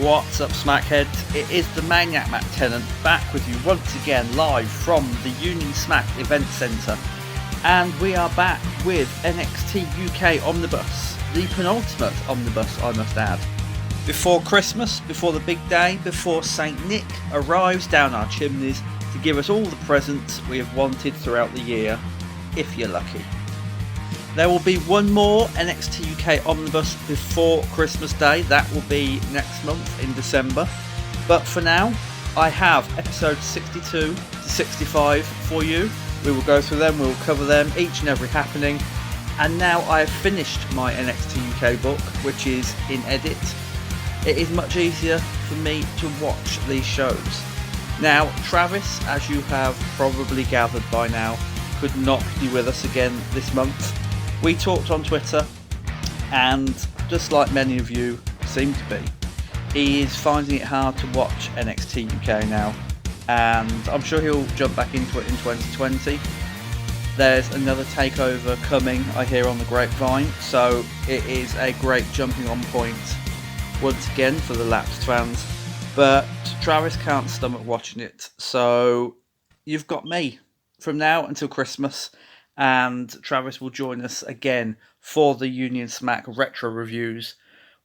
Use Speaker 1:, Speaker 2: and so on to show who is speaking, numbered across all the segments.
Speaker 1: What's up, Smackheads? It is the Maniac Matt Tennant back with you once again live from the Union Smack Event Centre, and we are back with NXT UK Omnibus, the penultimate Omnibus I must add. Before Christmas, before the big day, before St Nick arrives down our chimneys to give us all the presents we have wanted throughout the year, if you're lucky. There will be one more NXT UK Omnibus before Christmas Day. That will be next month in December. But for now, I have episodes 62 to 65 for you. We will go through them, we will cover them, each and every happening. And now I have finished my NXT UK book, which is in edit. It is much easier for me to watch these shows. Now, Travis, as you have probably gathered by now, could not be with us again this month. We talked on Twitter, and just like many of you seem to be, he is finding it hard to watch NXT UK now, and I'm sure he'll jump back into it in 2020. There's another takeover coming, I hear, on the grapevine, so it is a great jumping on point once again for the lapsed fans, but Travis can't stomach watching it, so you've got me from now until Christmas. And Travis will join us again for the Union Smack retro reviews,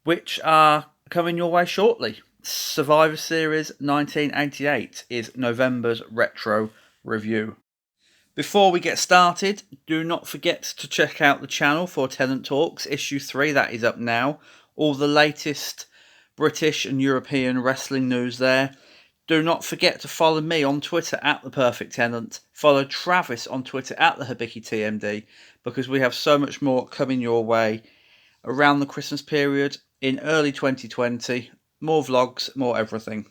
Speaker 1: which are coming your way shortly. Survivor Series 1988 is November's retro review. Before we get started, do not forget to check out the channel for Tennant Talks Issue 3, that is up now. All the latest British and European wrestling news there. Do not forget to follow me on Twitter at The Perfect Tenant. Follow Travis on Twitter at The Hibiki TMD, because we have so much more coming your way around the Christmas period in early 2020. More vlogs, more everything.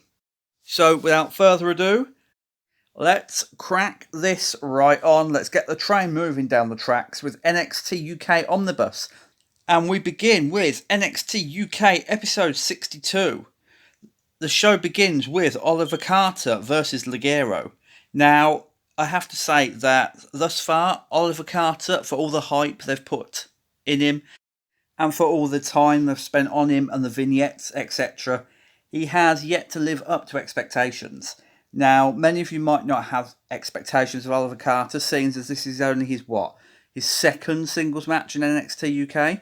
Speaker 1: So without further ado, let's crack this right on. Let's get the train moving down the tracks with NXT UK Omnibus. And we begin with NXT UK episode 62. The show begins with Oliver Carter versus Ligero. Now, I have to say that thus far, Oliver Carter, for all the hype they've put in him, and for all the time they've spent on him and the vignettes, etc., he has yet to live up to expectations. Now, many of you might not have expectations of Oliver Carter, seeing as this is only his second singles match in NXT UK.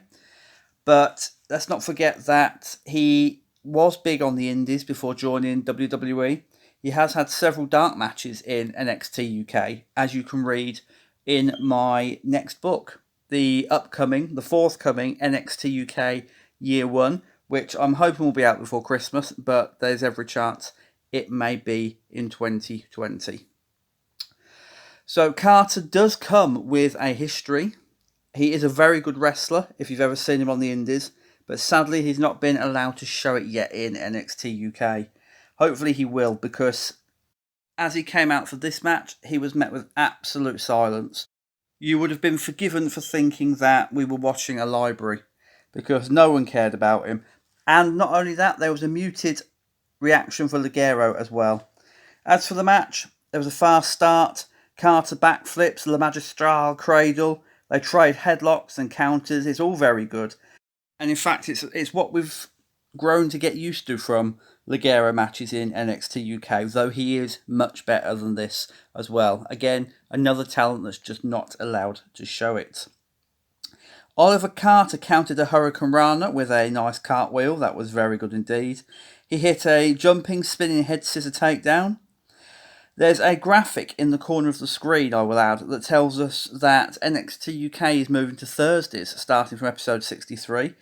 Speaker 1: But let's not forget that he was big on the indies before joining WWE. He has had several dark matches in NXT UK, as you can read in my next book, the forthcoming NXT UK Year 1, which I'm hoping will be out before Christmas, but there's every chance it may be in 2020. So Carter does come with a history. He is a very good wrestler, if you've ever seen him on the indies, but sadly he's not been allowed to show it yet in NXT UK. Hopefully he will, because as he came out for this match, he was met with absolute silence. You would have been forgiven for thinking that we were watching a library, because no one cared about him. And not only that, there was a muted reaction for Ligero as well. As for the match, there was a fast start, Carter backflips, La Magistral cradle, they trade headlocks and counters, it's all very good. And in fact, it's what we've grown to get used to from Ligero matches in NXT UK, though he is much better than this as well. Again, another talent that's just not allowed to show it. Oliver Carter countered a Hurricane Rana with a nice cartwheel. That was very good indeed. He hit a jumping, spinning head scissor takedown. There's a graphic in the corner of the screen, I will add, that tells us that NXT UK is moving to Thursdays, starting from episode 63.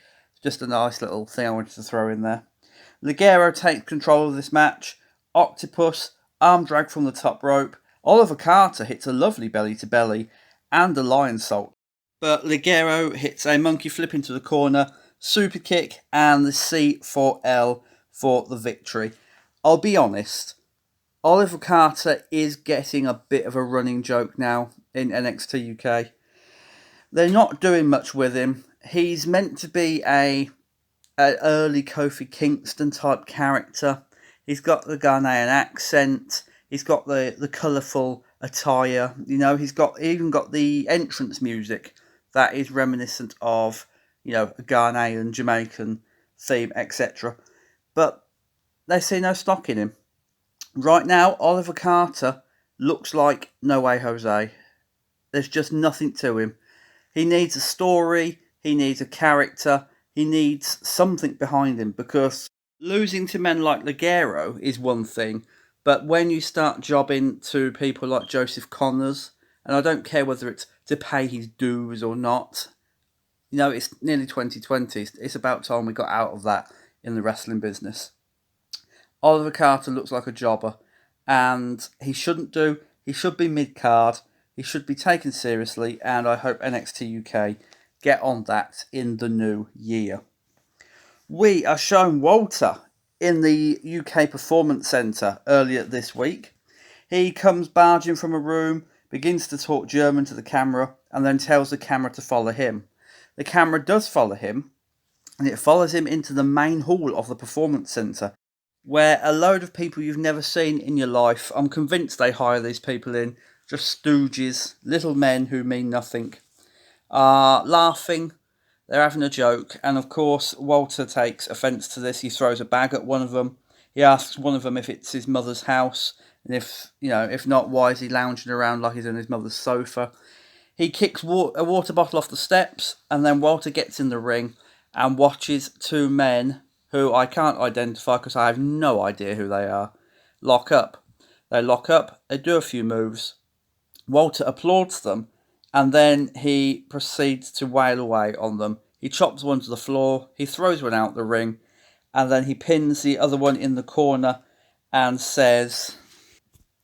Speaker 1: Just a nice little thing I wanted to throw in there. Ligero takes control of this match. Octopus, arm drag from the top rope. Oliver Carter hits a lovely belly-to-belly and a lion salt. But Ligero hits a monkey flip into the corner, super kick, and the C4L for the victory. I'll be honest, Oliver Carter is getting a bit of a running joke now in NXT UK. They're not doing much with him. He's meant to be an early Kofi Kingston type character. He's got the Ghanaian accent. He's got the colourful attire. You know, he's even got the entrance music that is reminiscent of, you know, a Ghanaian, Jamaican theme, etc. But they see no stock in him. Right now, Oliver Carter looks like No Way Jose. There's just nothing to him. He needs a story, he needs a character, he needs something behind him, because losing to men like Ligero is one thing, but when you start jobbing to people like Joseph Connors, and I don't care whether it's to pay his dues or not, it's nearly 2020. It's about time we got out of that in the wrestling business. Oliver Carter looks like a jobber, and he shouldn't do. He should be mid-card. He should be taken seriously, and I hope NXT UK get on that in the new year. We are shown Walter in the UK Performance Centre earlier this week. He comes barging from a room, begins to talk German to the camera, and then tells the camera to follow him. The camera does follow him, and it follows him into the main hall of the Performance Centre, where a load of people you've never seen in your life, I'm convinced they hire these people in, just stooges, little men who mean nothing, are laughing, they're having a joke, and of course Walter takes offence to this. He throws a bag at one of them. He asks one of them if it's his mother's house, and if not, why is he lounging around like he's on his mother's sofa. He kicks a water bottle off the steps, and then Walter gets in the ring and watches two men, who I can't identify because I have no idea who they are, lock up. They lock up, they do a few moves. Walter applauds them, and then he proceeds to wail away on them. He chops one to the floor, he throws one out the ring, and then he pins the other one in the corner and says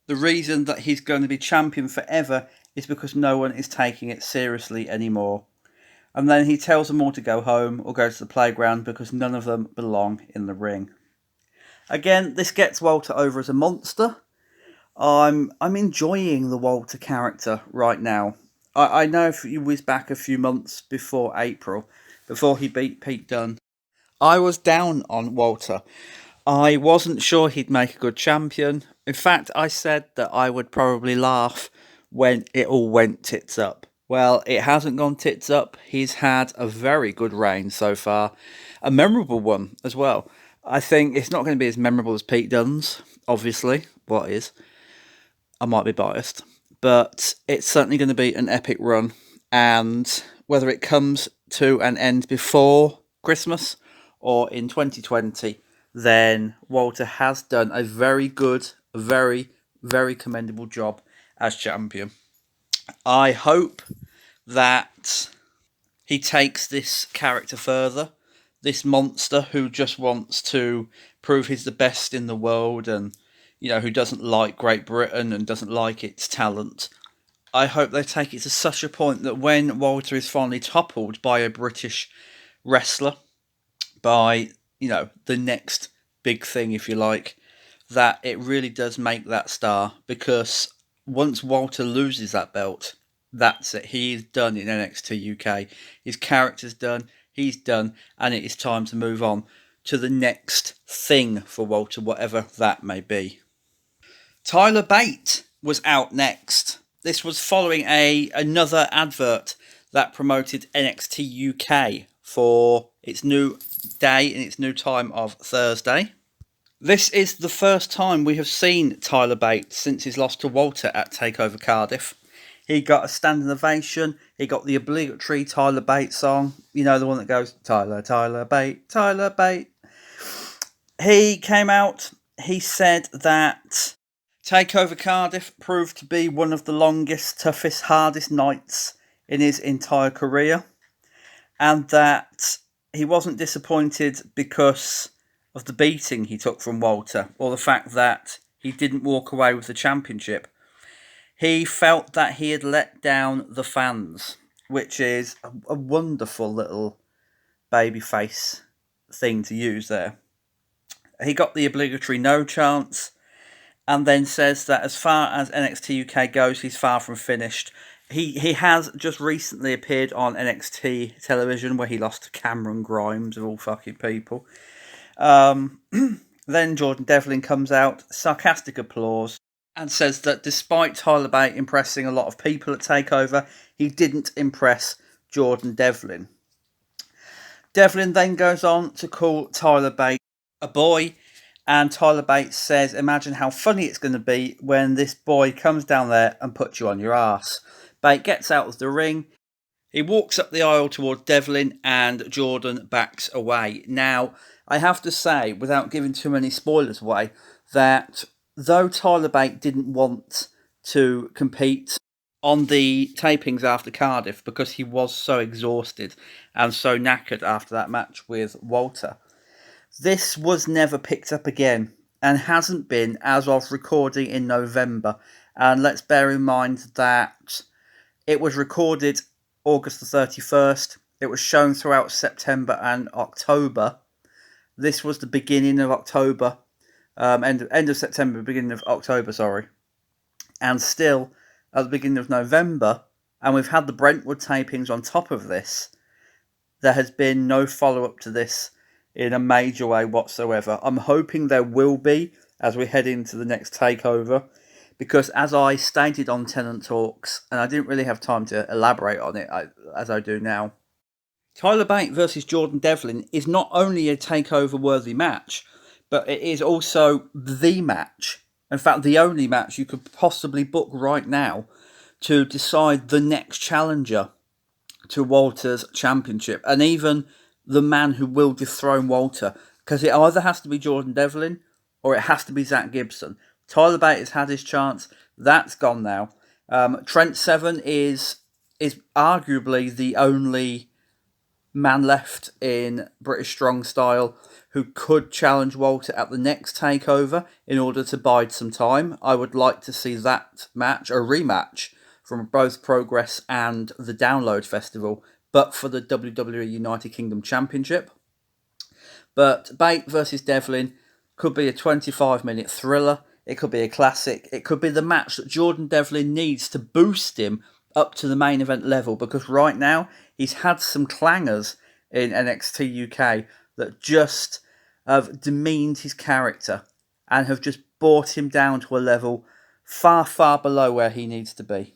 Speaker 1: the reason that he's going to be champion forever is because no one is taking it seriously anymore. And then he tells them all to go home or go to the playground because none of them belong in the ring. Again, this gets Walter over as a monster. I'm enjoying the Walter character right now. I know if he was back a few months before April, before he beat Pete Dunne, I was down on Walter. I wasn't sure he'd make a good champion. In fact, I said that I would probably laugh when it all went tits up. Well, it hasn't gone tits up. He's had a very good reign so far. A memorable one as well. I think it's not going to be as memorable as Pete Dunne's, obviously. What is? I might be biased. But it's certainly going to be an epic run. And whether it comes to an end before Christmas or in 2020, then Walter has done a very good, very, very commendable job as champion. I hope that he takes this character further. This monster who just wants to prove he's the best in the world and, who doesn't like Great Britain and doesn't like its talent. I hope they take it to such a point that when Walter is finally toppled by a British wrestler, by, the next big thing, if you like, that it really does make that star. Because once Walter loses that belt, that's it. He is done in NXT UK. His character's done, he's done, and it is time to move on to the next thing for Walter, whatever that may be. Tyler Bate was out next. This was following another advert that promoted NXT UK for its new day and its new time of Thursday. This is the first time we have seen Tyler Bate since his loss to Walter at TakeOver Cardiff. He got a standing ovation. He got the obligatory Tyler Bate song. The one that goes, Tyler, Tyler Bate, Tyler Bate. He came out. He said that TakeOver Cardiff proved to be one of the longest, toughest, hardest nights in his entire career. And that he wasn't disappointed because of the beating he took from Walter, or the fact that he didn't walk away with the championship. He felt that he had let down the fans, which is a wonderful little babyface thing to use there. He got the obligatory no chance, and then says that as far as NXT UK goes, he's far from finished. He has just recently appeared on NXT television, where he lost to Cameron Grimes, of all fucking people. Then Jordan Devlin comes out, sarcastic applause, and says that despite Tyler Bate impressing a lot of people at TakeOver, he didn't impress Jordan Devlin. Devlin then goes on to call Tyler Bate a boy And Tyler Bates says, imagine how funny it's going to be when this boy comes down there and puts you on your ass. Bates gets out of the ring. He walks up the aisle towards Devlin and Jordan backs away. Now, I have to say, without giving too many spoilers away, that though Tyler Bate didn't want to compete on the tapings after Cardiff because he was so exhausted and so knackered after that match with Walter, this was never picked up again and hasn't been as of recording in November. And let's bear in mind that it was recorded August the 31st. It was shown throughout September and October. This was the beginning of October. End of September, beginning of October, sorry. And still, at the beginning of November, and we've had the Brentwood tapings on top of this, there has been no follow-up to this in a major way whatsoever. I'm hoping there will be as we head into the next takeover, because as I stated on Tenant Talks, and I didn't really have time to elaborate on it as I do now, Tyler Bate versus Jordan Devlin is not only a takeover-worthy match, but it is also the match, in fact the only match you could possibly book right now to decide the next challenger to Walter's championship, and even the man who will dethrone Walter, because it either has to be Jordan Devlin or it has to be Zach Gibson. Tyler Bate has had his chance. That's gone now. Trent Seven is arguably the only man left in British Strong Style who could challenge Walter at the next takeover in order to bide some time. I would like to see that match, a rematch from both Progress and the Download Festival, but for the WWE United Kingdom Championship. But Bate versus Devlin could be a 25-minute thriller. It could be a classic. It could be the match that Jordan Devlin needs to boost him up to the main event level, because right now he's had some clangers in NXT UK that just have demeaned his character and have just brought him down to a level far, far below where he needs to be.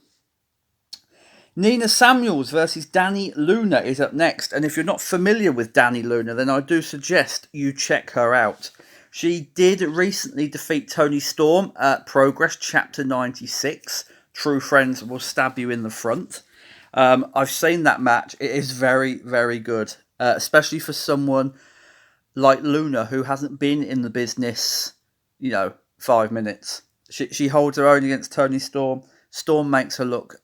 Speaker 1: Nina Samuels versus Dani Luna is up next, and if you're not familiar with Dani Luna, then I do suggest you check her out. She did recently defeat Toni Storm at Progress Chapter 96. True friends will stab you in the front. I've seen that match. It is very, very good, especially for someone like Luna who hasn't been in the business, 5 minutes. She holds her own against Toni Storm. Storm makes her look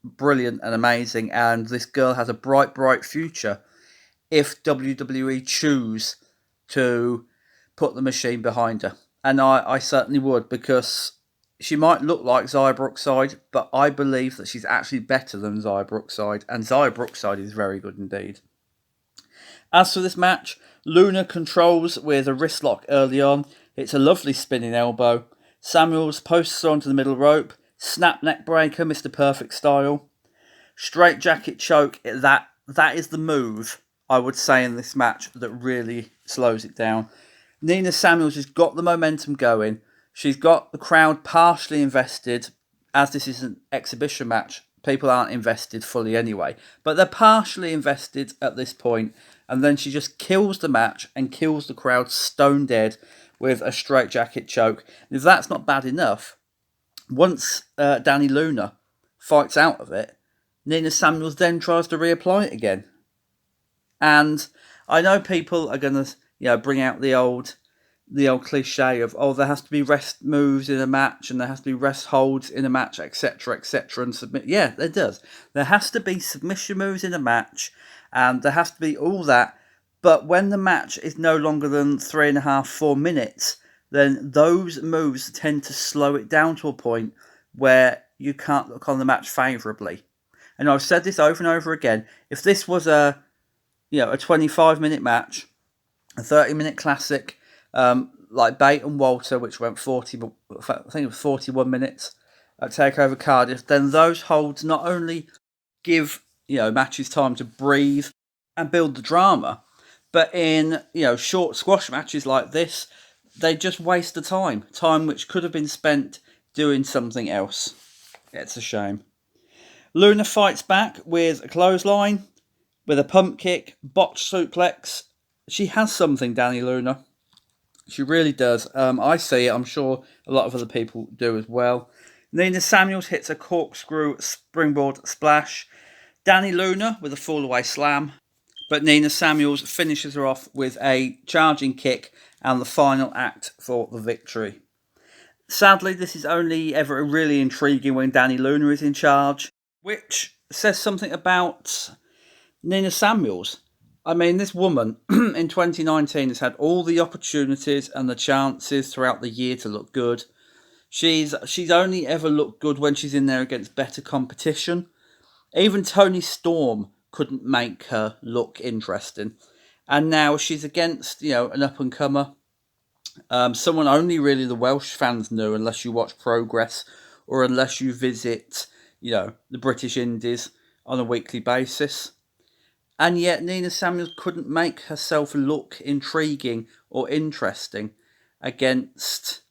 Speaker 1: brilliant and amazing, and this girl has a bright, bright future if WWE choose to put the machine behind her. And I certainly would, because she might look like Xia Brookside, but I believe that she's actually better than Xia Brookside, and Xia Brookside is very good indeed. As for this match, Luna controls with a wrist lock early on. It's a lovely spinning elbow. Samuels posts her onto the middle rope. Snap neck breaker, Mr. Perfect style. Straight jacket choke. That is the move, I would say, in this match that really slows it down. Nina Samuels has got the momentum going. She's got the crowd partially invested, as this is an exhibition match. People aren't invested fully anyway, but they're partially invested at this point. And then she just kills the match and kills the crowd stone dead with a straight jacket choke. And if that's not bad enough, once Dani Luna fights out of it, Nina Samuels then tries to reapply it again. And I know people are going to, bring out the old cliche of, there has to be rest moves in a match and there has to be rest holds in a match, etc., etc., and submit. Yeah, there does. There has to be submission moves in a match, and there has to be all that. But when the match is no longer than 3.5, 4 minutes, then those moves tend to slow it down to a point where you can't look on the match favourably. And I've said this over and over again. If this was a 25-minute match, a 30-minute classic, like Bate and Walter, which went 41 minutes at TakeOver Cardiff, then those holds not only give matches time to breathe and build the drama, but in short squash matches like this, they just waste the time which could have been spent doing something else. It's a shame. Luna fights back with a clothesline, with a pump kick, botched suplex. She has something, Dani Luna. She really does. I see it. I'm sure a lot of other people do as well. Nina Samuels hits a corkscrew springboard splash. Danny Luna with a fall-away slam. But Nina Samuels finishes her off with a charging kick and the final act for the victory. Sadly, this is only ever really intriguing when Danny Luna is in charge, which says something about Nina Samuels. I mean, this woman in 2019 has had all the opportunities and the chances throughout the year to look good. She's only ever looked good when she's in there against better competition. Even Toni Storm couldn't make her look interesting. And now she's against, an up-and-comer. Someone only really the Welsh fans knew, unless you watch Progress or unless you visit, the British Indies on a weekly basis. And yet Nina Samuels couldn't make herself look intriguing or interesting against,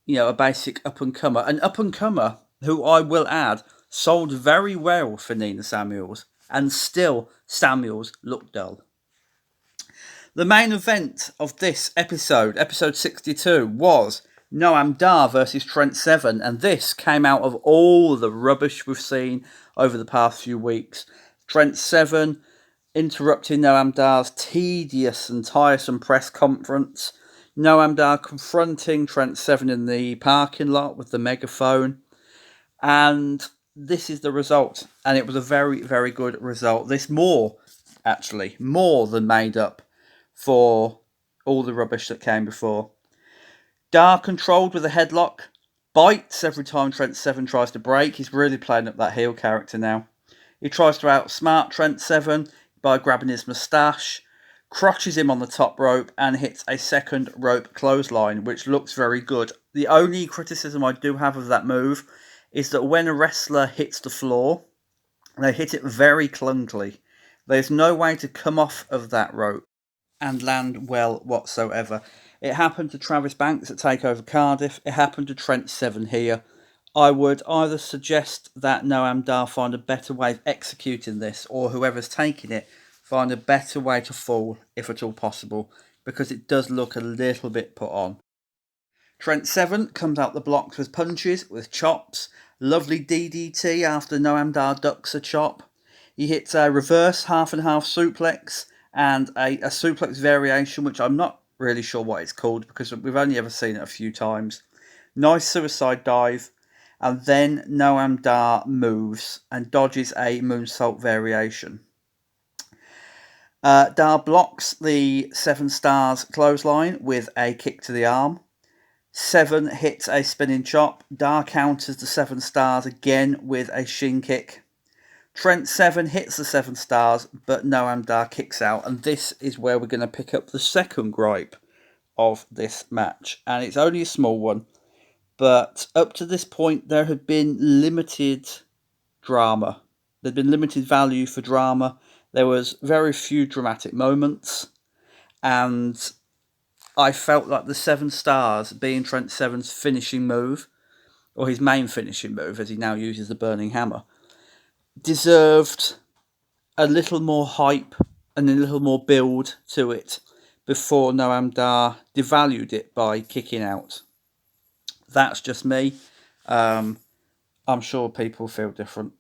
Speaker 1: a basic up-and-comer. An up-and-comer who, I will add, sold very well for Nina Samuels, and still Samuels looked dull. The main event of this episode 62, was Noam Dar versus Trent Seven, and this came out of all the rubbish we've seen over the past few weeks. Trent Seven interrupting Noam Dar's tedious and tiresome press conference. Noam Dar confronting Trent Seven in the parking lot with the megaphone. And this is the result. And it was a very, very good result. This more than made up for all the rubbish that came before. Dar controlled with a headlock. Bites every time Trent Seven tries to break. He's really playing up that heel character now. He tries to outsmart Trent Seven by grabbing his moustache, crotches him on the top rope, and hits a second rope clothesline, which looks very good. The only criticism I do have of that move is that when a wrestler hits the floor, they hit it very clunkily. There's no way to come off of that rope and land well whatsoever. It happened to Travis Banks at TakeOver Cardiff. It happened to Trent Seven here. I would either suggest that Noam Dar find a better way of executing this, or whoever's taking it find a better way to fall, if at all possible, because it does look a little bit put on. Trent Seven comes out the blocks with punches, with chops. Lovely DDT after Noam Dar ducks a chop. He hits a reverse half and half suplex and a suplex variation, which I'm not really sure what it's called because we've only ever seen it a few times. Nice suicide dive. And then Noam Dar moves and dodges a moonsault variation. Dar blocks the Seven Stars clothesline with a kick to the arm. Seven hits a spinning chop. Dar counters the Seven Stars again with a shin kick. Trent Seven hits the Seven Stars, but Noam Dar kicks out. And this is where we're going to pick up the second gripe of this match. And it's only a small one. But up to this point, there had been limited drama. There'd been limited value for drama. There was very few dramatic moments. And I felt like the Seven Stars, being Trent Seven's finishing move, or his main finishing move, as he now uses the Burning Hammer, deserved a little more hype and a little more build to it before Noam Dar devalued it by kicking out. That's just me. I'm sure people feel different.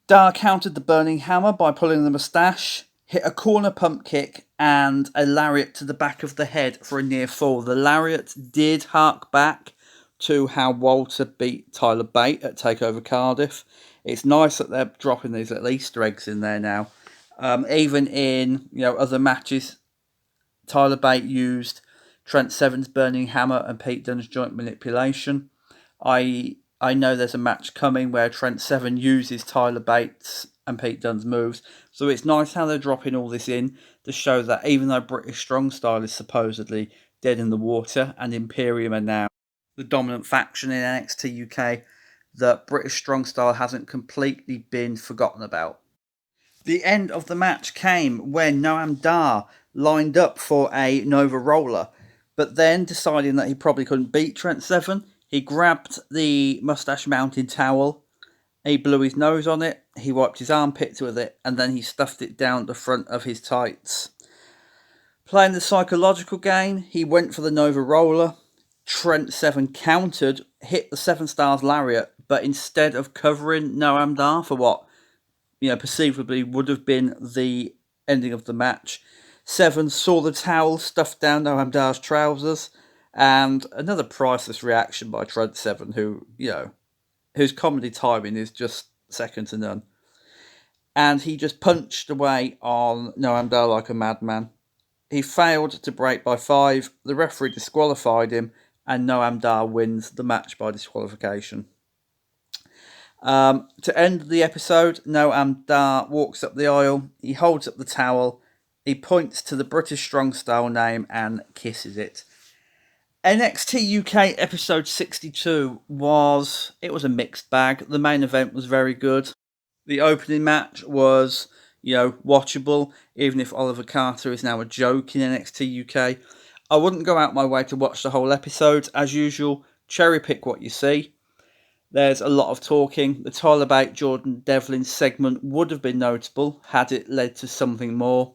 Speaker 1: Dar countered the Burning Hammer by pulling the moustache, hit a corner pump kick and a lariat to the back of the head for a near fall. The lariat did hark back to how Walter beat Tyler Bate at TakeOver Cardiff. It's nice that they're dropping these little Easter eggs in there now. Even in other matches, Tyler Bate used Trent Seven's Burning Hammer and Pete Dunne's joint manipulation. I know there's a match coming where Trent Seven uses Tyler Bates and Pete Dunne's moves. So it's nice how they're dropping all this in to show that even though British Strong Style is supposedly dead in the water and Imperium are now the dominant faction in NXT UK, that British Strong Style hasn't completely been forgotten about. The end of the match came when Noam Dar lined up for a Nova Roller, but then deciding that he probably couldn't beat Trent Seven, he grabbed the Mustache Mountain towel, he blew his nose on it, he wiped his armpits with it, and then he stuffed it down the front of his tights. Playing the psychological game, he went for the Nova Roller. Trent Seven countered, hit the 7 stars lariat, but instead of covering Noam Dar for what, perceivably would have been the ending of the match, Seven saw the towel stuffed down Noam Dar's trousers, and another priceless reaction by Trent Seven, whose comedy timing is just second to none. And he just punched away on Noam Dar like a madman. He failed to break by 5. The referee disqualified him, and Noam Dar wins the match by disqualification. To end the episode, Noam Dar walks up the aisle. He holds up the towel. He points to the British Strong Style name and kisses it. NXT UK episode 62 was a mixed bag. The main event was very good. The opening match was, watchable, even if Oliver Carter is now a joke in NXT UK. I wouldn't go out my way to watch the whole episode. As usual, cherry pick what you see. There's a lot of talking. The Tyler Bate Jordan Devlin segment would have been notable had it led to something more.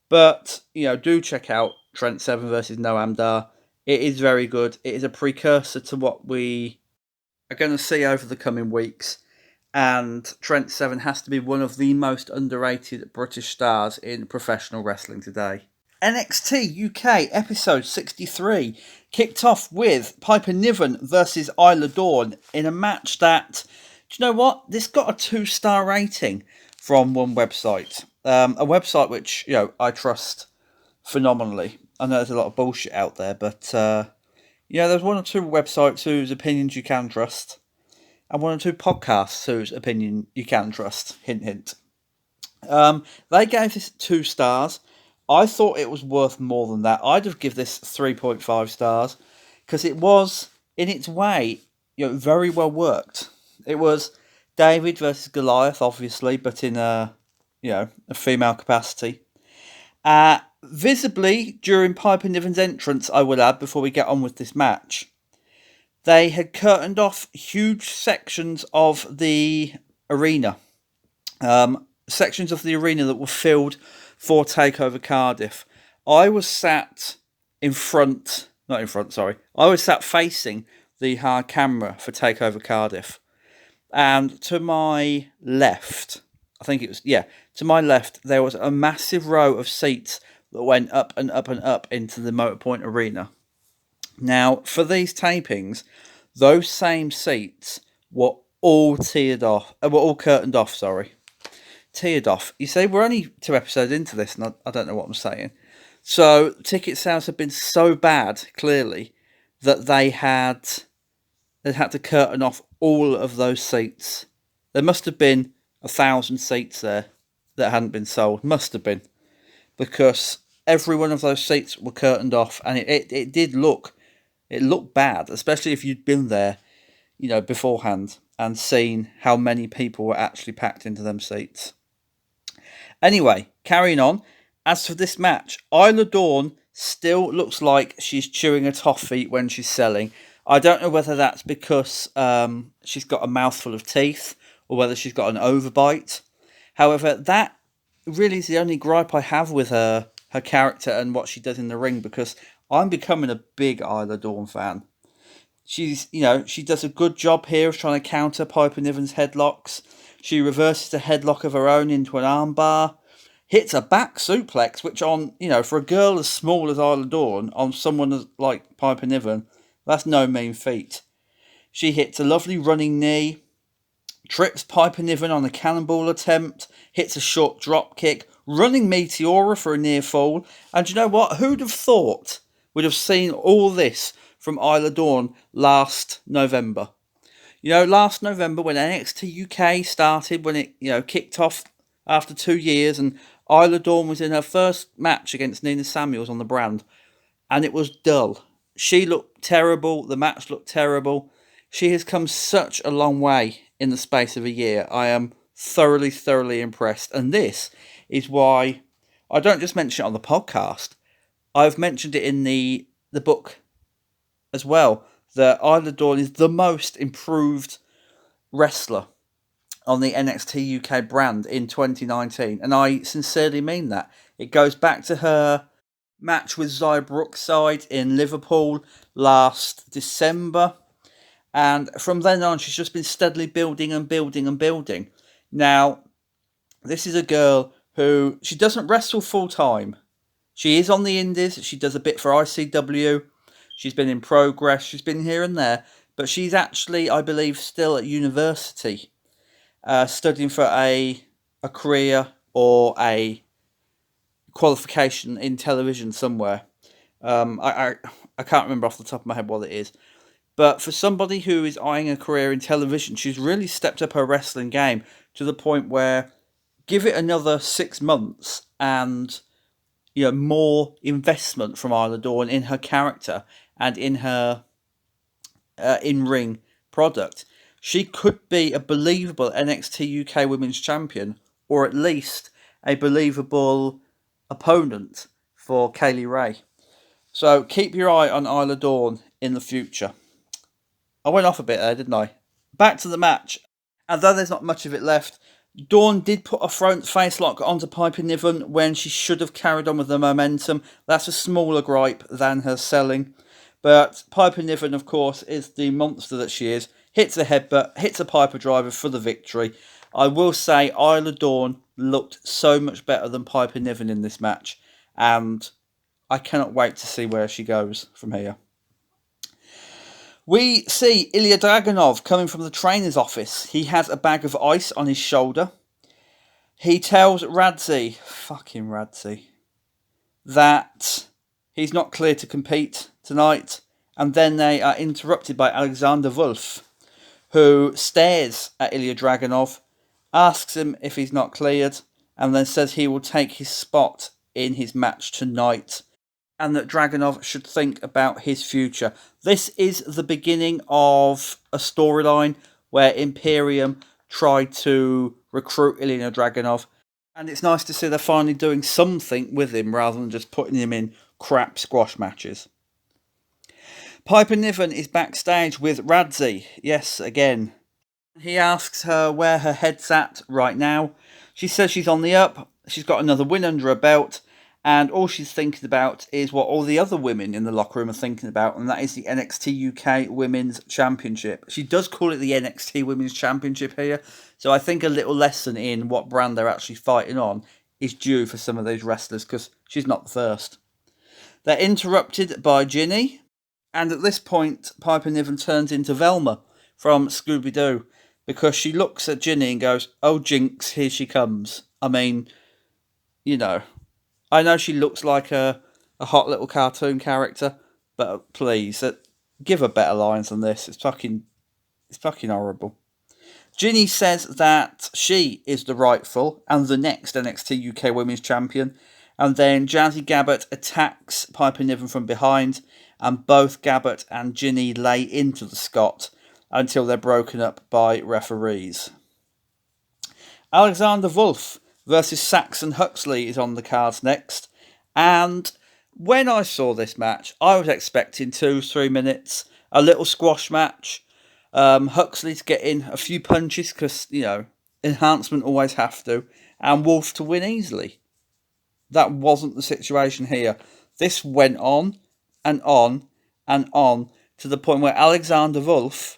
Speaker 1: But, do check out Trent Seven versus Noam Dar. It is very good. It is a precursor to what we are going to see over the coming weeks. And Trent Seven has to be one of the most underrated British stars in professional wrestling today. NXT UK episode 63 kicked off with Piper Niven versus Isla Dawn in a match that, do you know what? This got a 2-star rating from one website. A website which, I trust phenomenally. I know there's a lot of bullshit out there, but, there's 1 or 2 websites whose opinions you can trust. And 1 or 2 podcasts whose opinion you can trust. Hint, hint. They gave this 2 stars. I thought it was worth more than that. I'd have given this 3.5 stars because it was, in its way, very well worked. It was David versus Goliath, obviously, but in a female capacity. Visibly, during Piper Niven's entrance, I will add, before we get on with this match, they had curtained off huge sections of the arena. Sections of the arena that were filled for TakeOver Cardiff. I was sat I was sat facing the hard camera for TakeOver Cardiff. And to my left, to my left, there was a massive row of seats that went up and up and up into the Motorpoint Arena. Now, for these tapings, those same seats were all curtained off, Teared off. You see, we're only 2 episodes into this, and I don't know what I'm saying. So, ticket sales have been so bad, clearly, that they had to curtain off all of those seats. There must have been 1,000 seats there that hadn't been sold. Must have been. Because every one of those seats were curtained off, and it did look bad, especially if you'd been there, beforehand and seen how many people were actually packed into them seats. Anyway, carrying on. As for this match, Isla Dawn still looks like she's chewing a toffee when she's selling. I don't know whether that's because she's got a mouthful of teeth or whether she's got an overbite. However, that really is the only gripe I have with her character and what she does in the ring, because I'm becoming a big Isla Dawn fan. She does a good job here of trying to counter Piper Niven's headlocks. She reverses a headlock of her own into an armbar, hits a back suplex, which for a girl as small as Isla Dawn, on someone like Piper Niven, that's no mean feat. She hits a lovely running knee, trips Piper Niven on a cannonball attempt, hits a short drop kick, running Meteora for a near fall, and you know what? Who'd have thought we'd have seen all this from Isla Dawn last November? Last November when NXT UK started, when it kicked off after 2 years, and Isla Dawn was in her first match against Nina Samuels on the brand, and it was dull. She looked terrible, the match looked terrible. She has come such a long way in the space of a year. I am thoroughly, thoroughly impressed, and this is why I don't just mention it on the podcast. I've mentioned it in the book as well, that Isla Dawn is the most improved wrestler on the NXT UK brand in 2019. And I sincerely mean that. It goes back to her match with Xia Brookside in Liverpool last December. And from then on, she's just been steadily building and building and building. Now, this is a girl who, she doesn't wrestle full time. She is on the indies. She does a bit for ICW. She's been in Progress. She's been here and there. But she's actually, I believe, still at university, studying for a career or a qualification in television somewhere. I can't remember off the top of my head what it is. But for somebody who is eyeing a career in television, she's really stepped up her wrestling game to the point where, give it another 6 months and more investment from Isla Dawn in her character and in her in-ring product, she could be a believable NXT UK Women's Champion, or at least a believable opponent for Kaylee Ray. So keep your eye on Isla Dawn in the future. I went off a bit there, didn't I? Back to the match. And though there's not much of it left, Dawn did put a front face lock onto Piper Niven when she should have carried on with the momentum. That's a smaller gripe than her selling. But Piper Niven, of course, is the monster that she is. Hits a headbutt, hits a Piper driver for the victory. I will say Isla Dawn looked so much better than Piper Niven in this match. And I cannot wait to see where she goes from here. We see Ilya Dragunov coming from the trainer's office. He has a bag of ice on his shoulder. He tells Radzi, fucking Radzi, that he's not clear to compete tonight. And then they are interrupted by Alexander Wolf, who stares at Ilya Dragunov, asks him if he's not cleared, and then says he will take his spot in his match tonight, and that Dragunov should think about his future. This is the beginning of a storyline where Imperium tried to recruit Ilya Dragunov, and it's nice to see they're finally doing something with him rather than just putting him in crap squash matches. Piper Niven is backstage with Radzi. Yes, again. He asks her where her head's at right now. She says she's on the up, she's got another win under her belt, and all she's thinking about is what all the other women in the locker room are thinking about, and that is the NXT UK Women's Championship. She does call it the NXT Women's Championship here, so I think a little lesson in what brand they're actually fighting on is due for some of these wrestlers, because she's not the first. They're interrupted by Ginny, and at this point, Piper Niven turns into Velma from Scooby-Doo, because she looks at Ginny and goes, "Oh, jinx, here she comes." I mean, I know she looks like a hot little cartoon character, but please, give her better lines than this. It's fucking horrible. Ginny says that she is the rightful and the next NXT UK Women's Champion, and then Jazzy Gabbert attacks Piper Niven from behind, and both Gabbert and Ginny lay into the Scot until they're broken up by referees. Alexander Wolf versus Saxon Huxley is on the cards next. And when I saw this match, I was expecting 2-3 minutes, a little squash match, Huxley to get in a few punches because, enhancement always have to, and Wolf to win easily. That wasn't the situation here. This went on and on and on to the point where Alexander Wolf,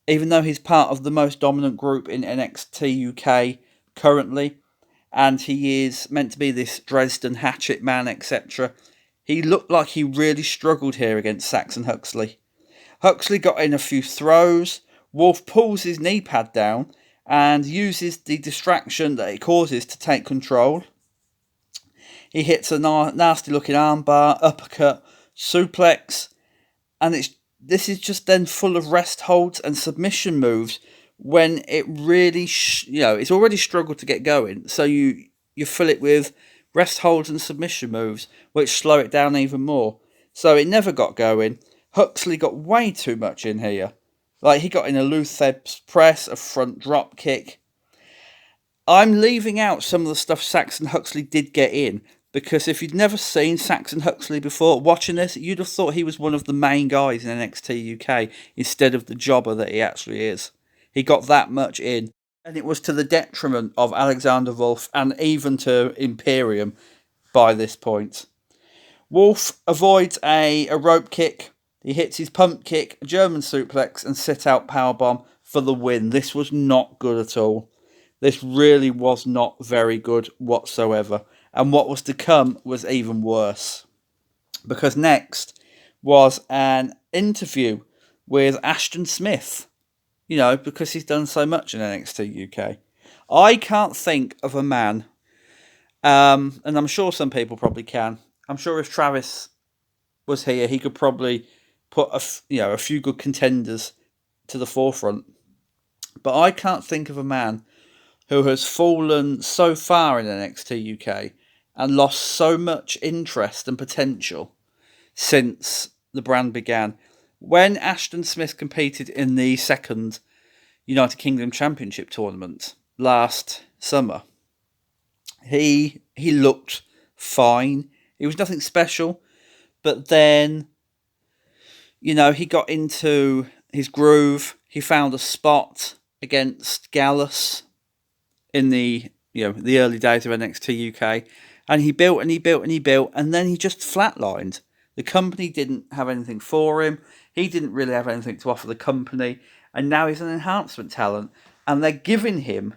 Speaker 1: even though he's part of the most dominant group in NXT UK currently, and he is meant to be this Dresden hatchet man, etc., he looked like he really struggled here against Saxon Huxley. Huxley got in a few throws. Wolf pulls his knee pad down and uses the distraction that it causes to take control. He hits a nasty looking armbar, uppercut, suplex, and this is just then full of rest holds and submission moves when it really, it's already struggled to get going. So you fill it with rest holds and submission moves, which slow it down even more. So it never got going. Huxley got way too much in here. Like, he got in a Lutheb's press, a front drop kick. I'm leaving out some of the stuff Saxon Huxley did get in, because if you'd never seen Saxon Huxley before, watching this, you'd have thought he was one of the main guys in NXT UK instead of the jobber that he actually is. He got that much in, and it was to the detriment of Alexander Wolf and even to Imperium by this point. Wolf avoids a rope kick. He hits his pump kick, German suplex, and sit-out powerbomb for the win. This was not good at all. This really was not very good whatsoever. And what was to come was even worse. Because next was an interview with Ashton Smith. You know, because he's done so much in NXT UK. I can't think of a man, and I'm sure some people probably can. I'm sure if Travis was here, he could probably put a few good contenders to the forefront. But I can't think of a man who has fallen so far in NXT UK and lost so much interest and potential since the brand began. When Ashton Smith competed in the second United Kingdom Championship tournament last summer, he looked fine. It was nothing special, but then, you know, he got into his groove. He found a spot against Gallus in the early days of NXT UK, and he built and he built and he built, and then he just flatlined. The company didn't have anything for him. He didn't really have anything to offer the company, and now he's an enhancement talent, and they're giving him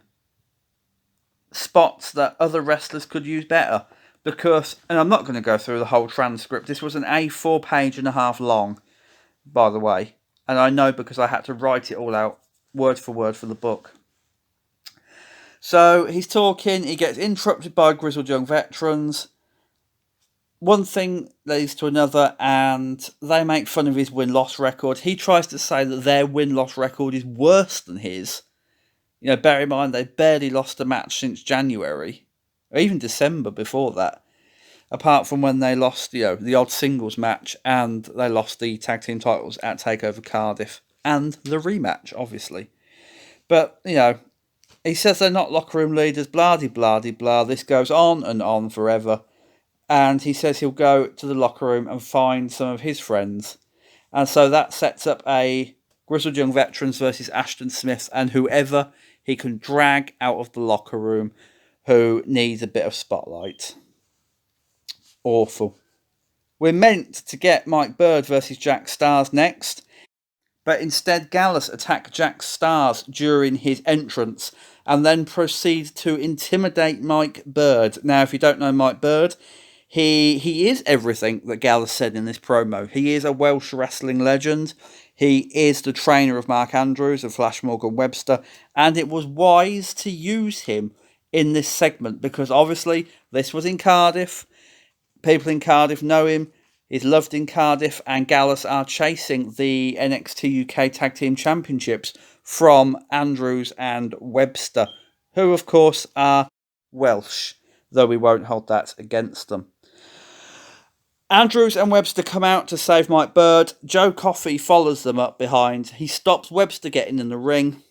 Speaker 1: spots that other wrestlers could use better. Because, and I'm not going to go through the whole transcript, this was an A4 page and a half long, by the way, and I know because I had to write it all out word for word for the book. So he's talking, he gets interrupted by grizzled young veterans. One thing leads to another, and they make fun of his win-loss record. He tries to say that their win-loss record is worse than his. You know, bear in mind, they barely lost a match since January, or even December before that. Apart from when they lost, the odd singles match, and they lost the tag team titles at TakeOver Cardiff, and the rematch, obviously. But, he says they're not locker room leaders, blah-de-blah-de-blah. This goes on and on forever. And he says he'll go to the locker room and find some of his friends. And so that sets up a Grizzled Young Veterans versus Ashton Smith and whoever he can drag out of the locker room who needs a bit of spotlight. Awful. We're meant to get Mike Bird versus Jack Stars next, but instead Gallus attacked Jack Stars during his entrance and then proceeds to intimidate Mike Bird. Now, if you don't know Mike Bird, he is everything that Gallus said in this promo. He is a Welsh wrestling legend. He is the trainer of Mark Andrews and Flash Morgan Webster, and it was wise to use him in this segment because obviously this was in Cardiff. People in Cardiff know him. He's loved in Cardiff, and Gallus are chasing the NXT UK Tag Team Championships from Andrews and Webster, who of course are Welsh, though we won't hold that against them. Andrews and Webster come out to save Mike Bird. Joe Coffey follows them up behind. He stops Webster getting in the ring.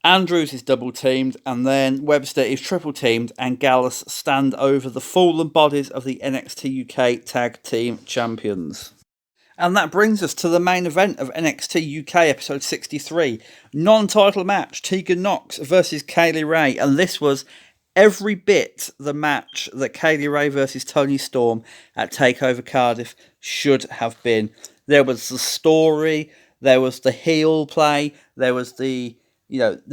Speaker 1: Andrews is double teamed, and then Webster is triple teamed, and Gallus stand over the fallen bodies of the NXT UK Tag Team Champions. And that brings us to the main event of NXT UK episode 63. Non-title match, Tegan Nox versus Kaylee Ray, and this was every bit the match that Kaylee Ray versus Toni Storm at TakeOver Cardiff should have been. There was the story, there was the heel play, there was the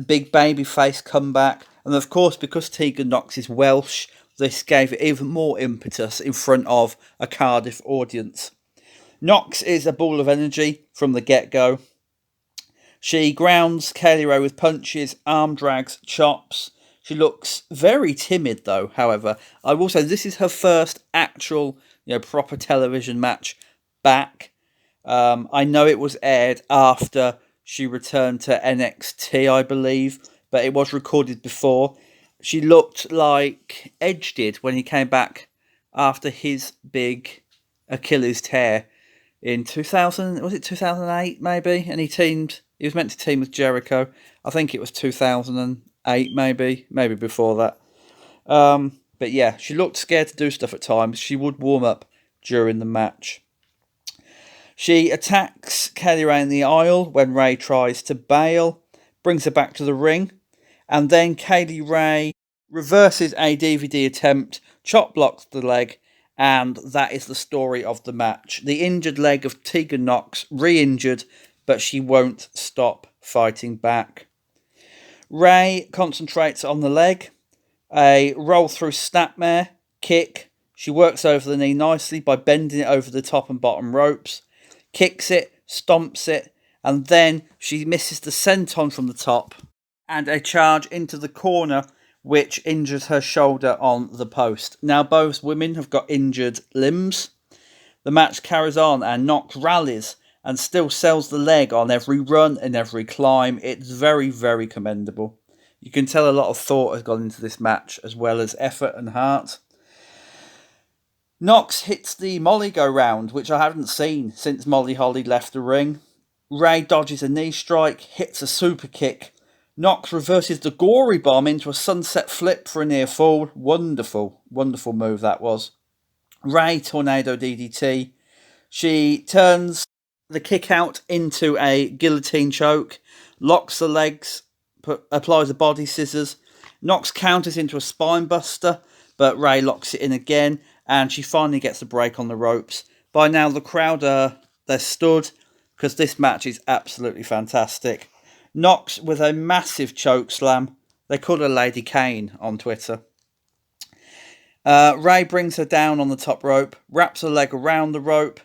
Speaker 1: big babyface comeback, and of course, because Tegan Nox is Welsh, this gave it even more impetus in front of a Cardiff audience. Nox is a ball of energy from the get-go. She grounds Kaylee Ray with punches, arm drags, chops. She looks very timid, though, however. I will say this is her first actual, proper television match back. I know it was aired after she returned to NXT, I believe, but it was recorded before. She looked like Edge did when he came back after his big Achilles tear in 2000, was it 2008 maybe? And he was meant to team with Jericho. I think it was 2008 maybe before that. But yeah, she looked scared to do stuff at times. She would warm up during the match. She attacks Kaylee Ray in the aisle when Ray tries to bail, brings her back to the ring, and then Kaylee Ray reverses a DVD attempt, chop blocks the leg, And that is the story of the match. The injured leg of Tegan Nox, re-injured, but she won't stop fighting back. Ray concentrates on the leg. A roll through snapmare, kick. She works over the knee nicely by bending it over the top and bottom ropes. Kicks it, stomps it, and then she misses the senton from the top. And a charge into the corner, which injures her shoulder on the post. Now both women have got injured limbs. The match carries on and Nox rallies and still sells the leg on every run and every climb. It's very, very commendable. You can tell a lot of thought has gone into this match, as well as effort and heart. Nox hits the Molly go round, which I haven't seen since Molly Holly left the ring. Ray dodges a knee strike, hits a super kick. Nox reverses the gory bomb into a sunset flip for a near fall. Wonderful, wonderful move that was. Ray tornado DDT. She turns the kick out into a guillotine choke, locks the legs, applies the body scissors. Nox counters into a spine buster, but Ray locks it in again, and she finally gets a break on the ropes. By now the crowd they're stood, because this match is absolutely fantastic. Nox with a massive choke slam. They call her Lady Kane on Twitter. Ray brings her down on the top rope, wraps her leg around the rope.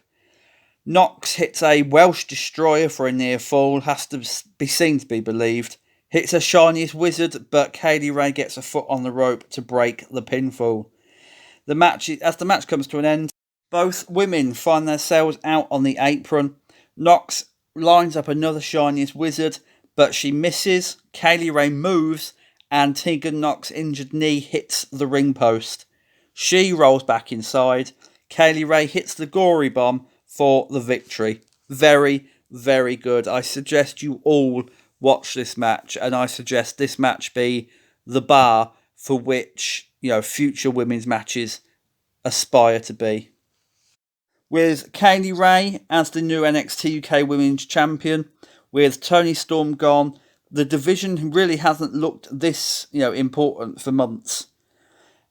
Speaker 1: Nox hits a Welsh Destroyer for a near fall, has to be seen to be believed. Hits her shiniest wizard, but Kaylee Ray gets a foot on the rope to break the pinfall. As the match comes to an end, both women find themselves out on the apron. Nox lines up another shiniest wizard, but she misses. Kaylee Ray moves, and Tegan Nox's injured knee hits the ring post. She rolls back inside. Kaylee Ray hits the gory bomb for the victory. Very, very good. I suggest you all watch this match, and I suggest this match be the bar for which, future women's matches aspire to be. With Kaylee Ray as the new NXT UK Women's Champion, with Toni Storm gone, the division really hasn't looked this, important for months.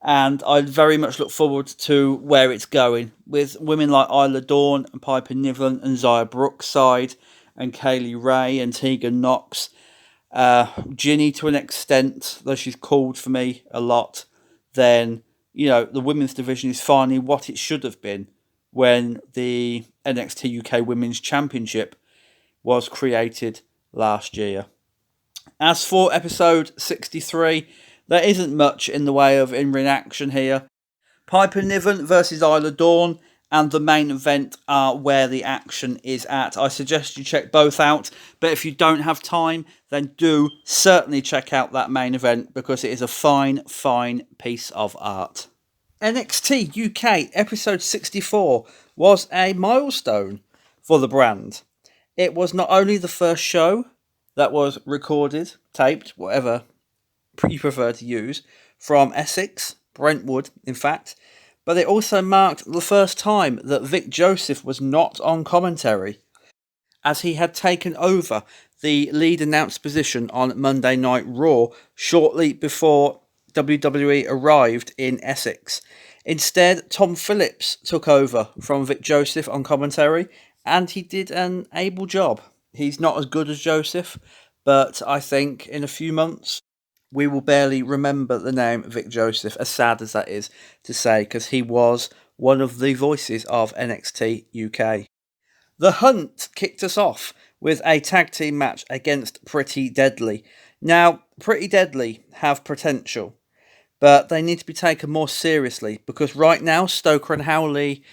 Speaker 1: And I very much look forward to where it's going, with women like Isla Dawn and Piper Niven and Zaya Brookside and Kaylee Ray and Tegan Nox. Ginny to an extent, though she's called for me a lot. Then, the women's division is finally what it should have been when the NXT UK Women's Championship was created last year. As for episode 63, there isn't much in the way of in-ring action here. Piper Niven versus Isla Dawn and the main event are where the action is at. I suggest you check both out, but if you don't have time, then do certainly check out that main event, because it is a fine, fine piece of art. NXT UK episode 64 was a milestone for the brand. It was not only the first show that was recorded, taped, whatever you prefer to use, from Essex, Brentwood, in fact, but it also marked the first time that Vic Joseph was not on commentary, as he had taken over the lead announced position on Monday Night Raw shortly before WWE arrived in Essex. Instead, Tom Phillips took over from Vic Joseph on commentary, and he did an able job. He's not as good as Joseph, but I think in a few months we will barely remember the name Vic Joseph, as sad as that is to say, because he was one of the voices of NXT UK. The Hunt kicked us off with a tag team match against Pretty Deadly. Now, Pretty Deadly have potential, but they need to be taken more seriously, because right now Stoker and Howley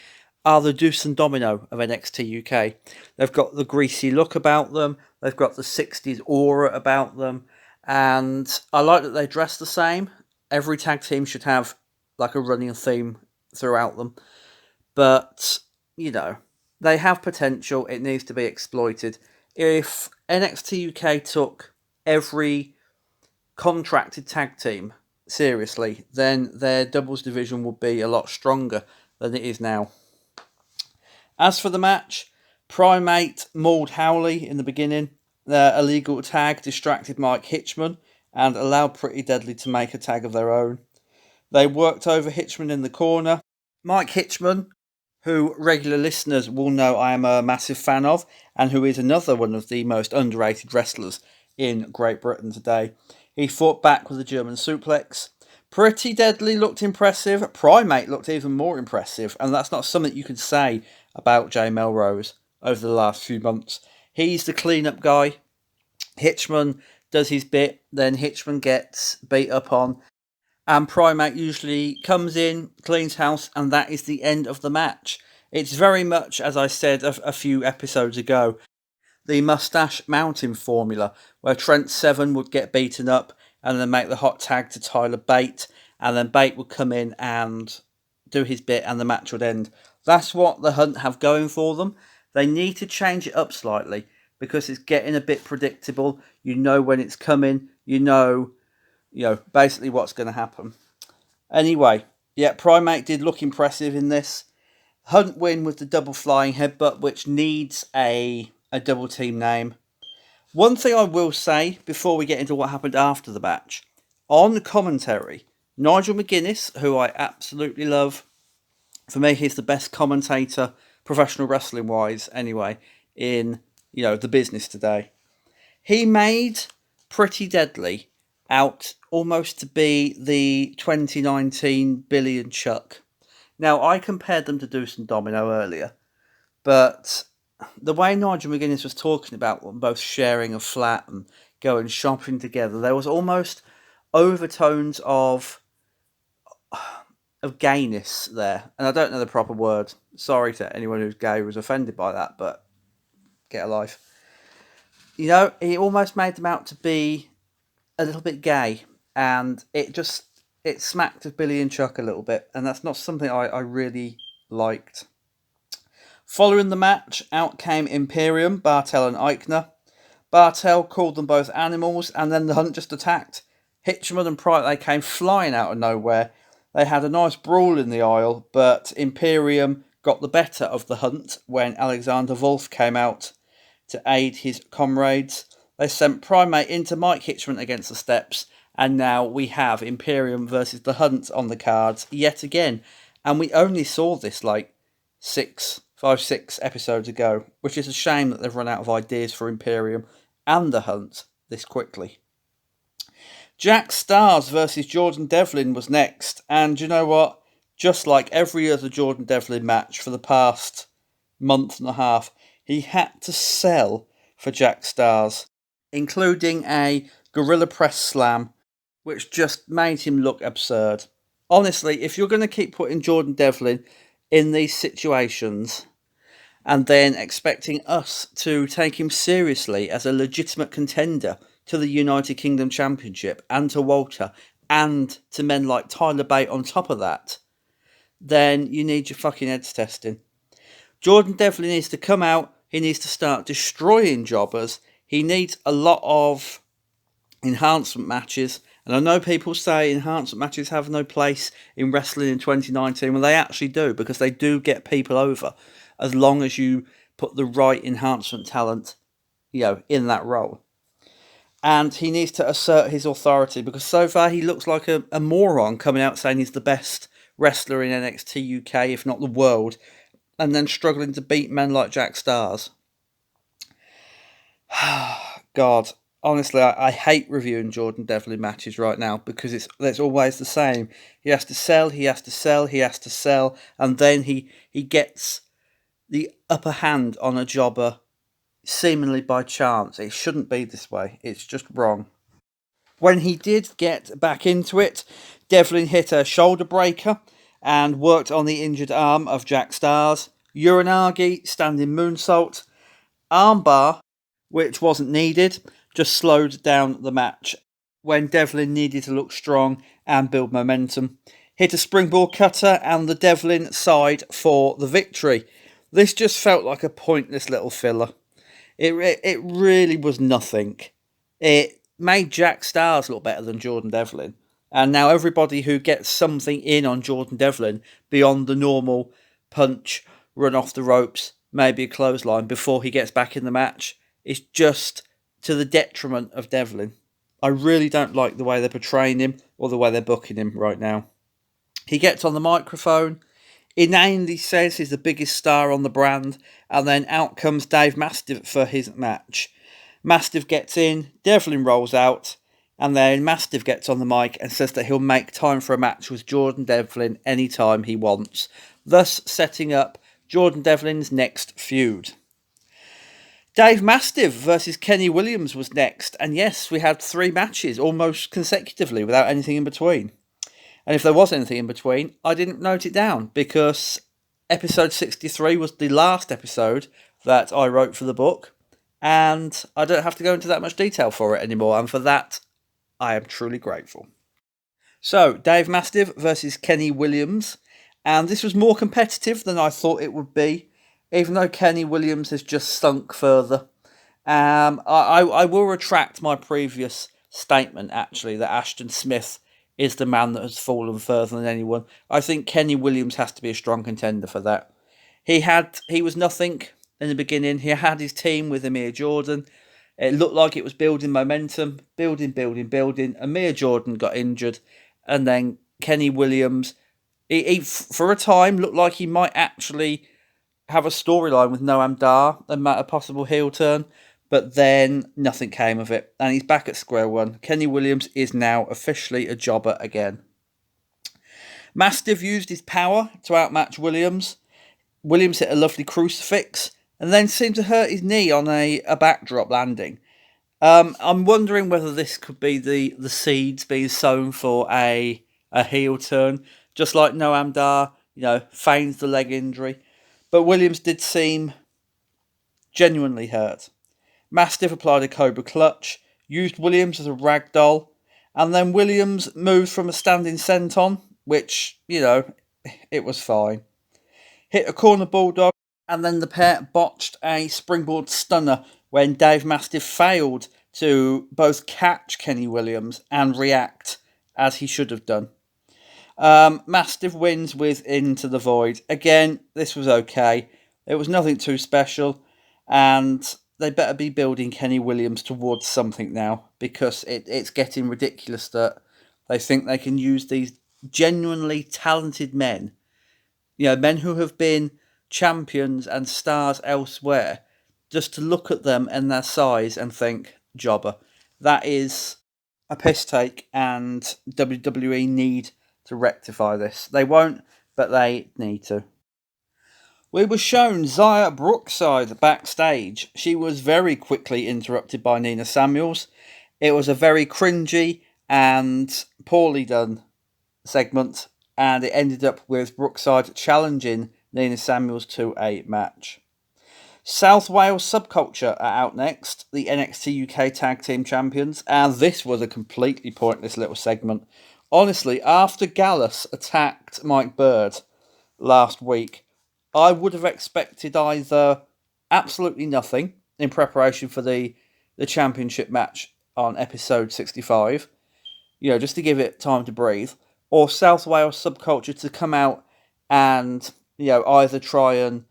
Speaker 1: are the Deuce and Domino of NXT UK. They've got the greasy look about them, they've got the 60s aura about them, and I like that they dress the same. Every tag team should have like a running theme throughout them. But, they have potential. It needs to be exploited. If NXT UK took every contracted tag team seriously, then their doubles division would be a lot stronger than it is now. As for the match, Primate mauled Howley in the beginning. Their illegal tag distracted Mike Hitchman and allowed Pretty Deadly to make a tag of their own. They worked over Hitchman in the corner. Mike Hitchman, who regular listeners will know I am a massive fan of, and who is another one of the most underrated wrestlers in Great Britain today. He fought back with a German suplex. Pretty Deadly looked impressive. Primate looked even more impressive, and that's not something you can say about Jay Melrose over the last few months. He's the clean-up guy. Hitchman does his bit, then Hitchman gets beat up on, and Primate usually comes in, cleans house, and that is the end of the match. It's very much, as I said a few episodes ago, the Mustache Mountain formula, where Trent Seven would get beaten up and then make the hot tag to Tyler Bate, and then Bate would come in and do his bit, and the match would end. That's what the Hunt have going for them. They need to change it up slightly because it's getting a bit predictable. You know when it's coming. You know basically what's going to happen. Anyway, yeah, Primate did look impressive in this. Hunt win with the double flying headbutt, which needs a double team name. One thing I will say before we get into what happened after the match, on commentary, Nigel McGuinness, who I absolutely love, for me he's the best commentator, professional wrestling wise anyway, in the business today. He made Pretty Deadly out almost to be the 2019 Billy and Chuck. Now, I compared them to Deuce and Domino earlier, but the way Nigel McGuinness was talking about them both sharing a flat and going shopping together, there was almost overtones of gayness there. And I don't know the proper word. Sorry to anyone who's gay who was offended by that, but get a life. He almost made them out to be a little bit gay, and it smacked of Billy and Chuck a little bit, and that's not something I really liked. Following the match, out came Imperium, Bartel and Eichner. Bartel called them both animals, and then the Hunt just attacked. Hitchman and Pride, they came flying out of nowhere. They had a nice brawl in the aisle, but Imperium got the better of the Hunt when Alexander Wolf came out to aid his comrades. They sent Primate into Mike Hitchman against the steps, and now we have Imperium versus the Hunt on the cards yet again. And we only saw this like 6 episodes ago, which is a shame that they've run out of ideas for Imperium and the Hunt this quickly. Jack Stars versus Jordan Devlin was next, and you know what? Just like every other Jordan Devlin match for the past month and a half, he had to sell for Jack Stars, including a gorilla press slam, which just made him look absurd. Honestly, if you're going to keep putting Jordan Devlin in these situations and then expecting us to take him seriously as a legitimate contender to the United Kingdom Championship and to Walter and to men like Tyler Bate on top of that, then you need your fucking heads testing. Jordan Devlin needs to come out. He needs to start destroying jobbers. He needs a lot of enhancement matches. And I know people say enhancement matches have no place in wrestling in 2019. Well, they actually do, because they do get people over as long as you put the right enhancement talent, in that role. And he needs to assert his authority, because so far he looks like a moron coming out saying he's the best wrestler in NXT UK, if not the world, and then struggling to beat men like Jack Stars. God, honestly, I hate reviewing Jordan Devlin matches right now, because it's always the same. He has to sell, and then he gets the upper hand on a jobber seemingly by chance. It shouldn't be this way. It's just wrong. When he did get back into it, Devlin hit a shoulder breaker and worked on the injured arm of Jack Stars. Uranagi, standing moonsault, armbar, which wasn't needed, just slowed down the match when Devlin needed to look strong and build momentum. Hit a springboard cutter and the Devlin side for the victory. This just felt like a pointless little filler. It really was nothing. It made Jack Stars look better than Jordan Devlin. And now everybody who gets something in on Jordan Devlin beyond the normal punch, run off the ropes, maybe a clothesline before he gets back in the match, is just to the detriment of Devlin. I really don't like the way they're portraying him or the way they're booking him right now. He gets on the microphone. inanely says he's the biggest star on the brand, and then out comes Dave Mastiff for his match. Mastiff gets in, Devlin rolls out, and then Mastiff gets on the mic and says that he'll make time for a match with Jordan Devlin anytime he wants, thus setting up Jordan Devlin's next feud. Dave Mastiff versus Kenny Williams was next, and yes, we had 3 matches almost consecutively without anything in between. And if there was anything in between, I didn't note it down because episode 63 was the last episode that I wrote for the book, and I don't have to go into that much detail for it anymore, and for that, I am truly grateful. So, Dave Mastiff versus Kenny Williams, and this was more competitive than I thought it would be, even though Kenny Williams has just sunk further. I will retract my previous statement, actually, that Ashton Smith is the man that has fallen further than anyone. I think Kenny Williams has to be a strong contender for that. He was nothing in the beginning. He had his team with Amir Jordan. It looked like it was building momentum, building. Amir Jordan got injured, and then Kenny Williams, he for a time looked like he might actually have a storyline with Noam Dar and a possible heel turn, but then nothing came of it, and he's back at square one. Kenny Williams is now officially a jobber again. Mastiff used his power to outmatch Williams. Williams hit a lovely crucifix, and then seemed to hurt his knee on a backdrop landing. I'm wondering whether this could be the seeds being sown for a heel turn, just like Noam Dar, feigns the leg injury. But Williams did seem genuinely hurt. Mastiff applied a Cobra Clutch, used Williams as a rag doll, and then Williams moved from a standing senton, which, it was fine. Hit a corner bulldog, and then the pair botched a springboard stunner when Dave Mastiff failed to both catch Kenny Williams and react as he should have done. Mastiff wins with Into the Void. Again, this was okay. It was nothing too special, and they better be building Kenny Williams towards something now, because it's getting ridiculous that they think they can use these genuinely talented men, men who have been champions and stars elsewhere, just to look at them and their size and think, jobber. That is a piss take, and WWE need to rectify this. They won't, but they need to. We were shown Xia Brookside backstage. She was very quickly interrupted by Nina Samuels. It was a very cringy and poorly done segment, and it ended up with Brookside challenging Nina Samuels to a match. South Wales Subculture are out next, the NXT UK Tag Team Champions, and this was a completely pointless little segment. Honestly, after Gallus attacked Mike Bird last week, I would have expected either absolutely nothing in preparation for the championship match on episode 65, just to give it time to breathe, or South Wales Subculture to come out and, either try and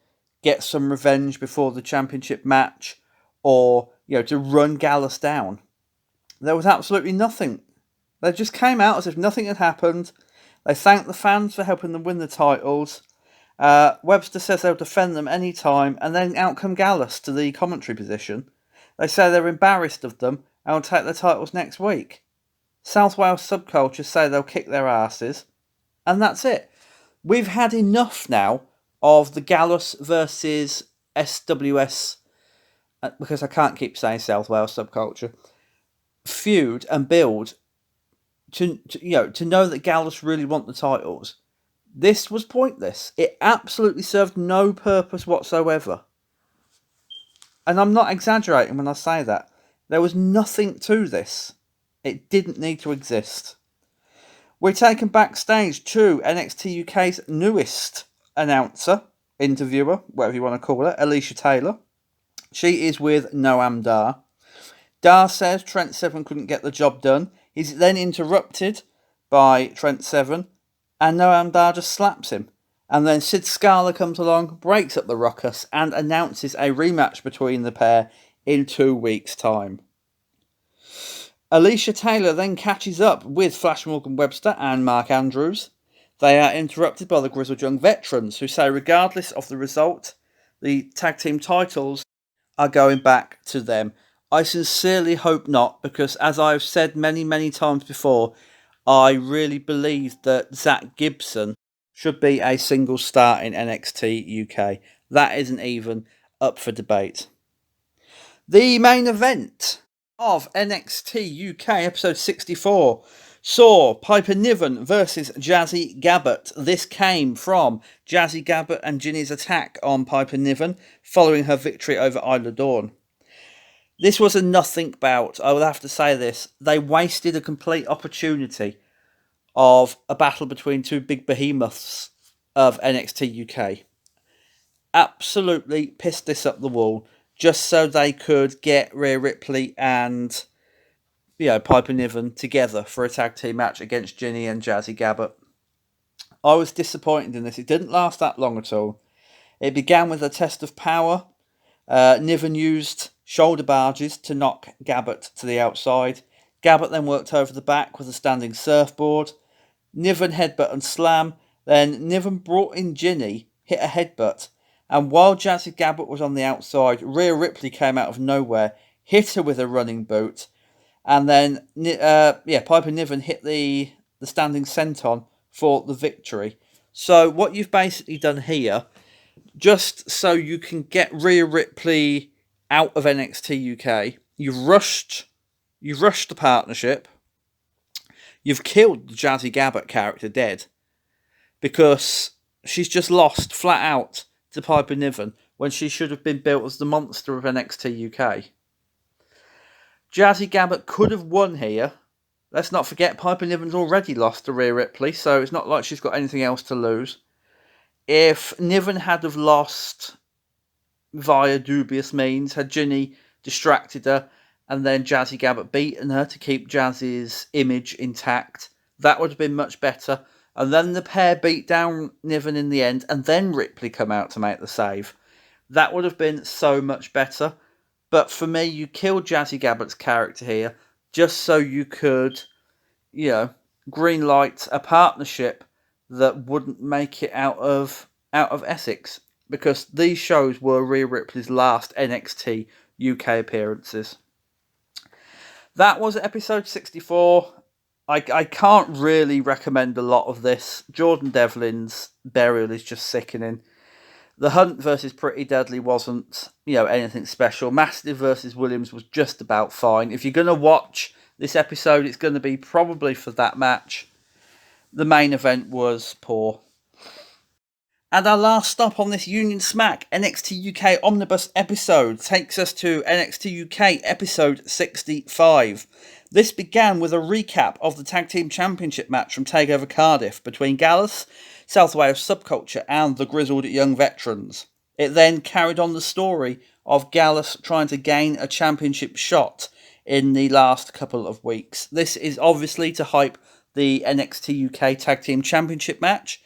Speaker 1: get some revenge before the championship match, or, to run Gallus down. There was absolutely nothing. They just came out as if nothing had happened. They thanked the fans for helping them win the titles. Webster says they'll defend them any time, and then out come Gallus to the commentary position. They say they're embarrassed of them and will take their titles next week. South Wales Subculture say they'll kick their asses, and that's it. We've had enough now of the Gallus versus SWS, because I can't keep saying South Wales Subculture, feud and build to know that Gallus really want the titles. This was pointless. It absolutely served no purpose whatsoever. And I'm not exaggerating when I say that. There was nothing to this. It didn't need to exist. We're taken backstage to NXT UK's newest announcer, interviewer, whatever you want to call her, Alicia Taylor. She is with Noam Dar. Dar says Trent Seven couldn't get the job done. He's then interrupted by Trent Seven, and Noam Dar just slaps him. And then Sid Scala comes along, breaks up the ruckus, and announces a rematch between the pair in 2 weeks' time. Alicia Taylor then catches up with Flash Morgan Webster and Mark Andrews. They are interrupted by the grizzled young veterans, who say regardless of the result, the tag team titles are going back to them. I sincerely hope not, because as I've said many, many times before, I really believe that Zach Gibson should be a single star in NXT UK. That isn't even up for debate. The main event of NXT UK episode 64 saw Piper Niven versus Jazzy Gabert. This came from Jazzy Gabert and Ginny's attack on Piper Niven following her victory over Isla Dawn. This was a nothing bout. I will have to say this. They wasted a complete opportunity of a battle between two big behemoths of NXT UK. Absolutely pissed this up the wall just so they could get Rhea Ripley and Piper Niven together for a tag team match against Ginny and Jazzy Gabert. I was disappointed in this. It didn't last that long at all. It began with a test of power. Niven used shoulder barges to knock Gabert to the outside. Gabert then worked over the back with a standing surfboard. Niven headbutt and slam. Then Niven brought in Ginny, hit a headbutt. And while Jazzy Gabert was on the outside, Rhea Ripley came out of nowhere, hit her with a running boot. And then Piper Niven hit the standing senton for the victory. So what you've basically done here, just so you can get Rhea Ripley out of NXT UK, you've rushed the partnership. You've killed the Jazzy Gabert character dead because she's just lost flat out to Piper Niven when she should have been built as the monster of NXT UK. Jazzy Gabert could have won here. Let's not forget Piper Niven's already lost to Rhea Ripley, so it's not like she's got anything else to lose. If Niven had have lost via dubious means, had Ginny distracted her and then Jazzy Gabert beaten her to keep Jazzy's image intact, that would have been much better. And then the pair beat down Niven in the end, and then Ripley come out to make the save. That would have been so much better. But for me, you killed Jazzy Gabert's character here just so you could, green light a partnership that wouldn't make it out of Essex. Because these shows were Rhea Ripley's last NXT UK appearances. That was episode 64. I can't really recommend a lot of this. Jordan Devlin's burial is just sickening. The Hunt versus Pretty Deadly wasn't, anything special. Mastiff versus Williams was just about fine. If you're going to watch this episode, it's going to be probably for that match. The main event was poor. And our last stop on this Union Smack NXT UK Omnibus episode takes us to NXT UK episode 65. This began with a recap of the Tag Team Championship match from TakeOver Cardiff between Gallus, South Wales Subculture and the Grizzled Young Veterans. It then carried on the story of Gallus trying to gain a championship shot in the last couple of weeks. This is obviously to hype the NXT UK Tag Team Championship match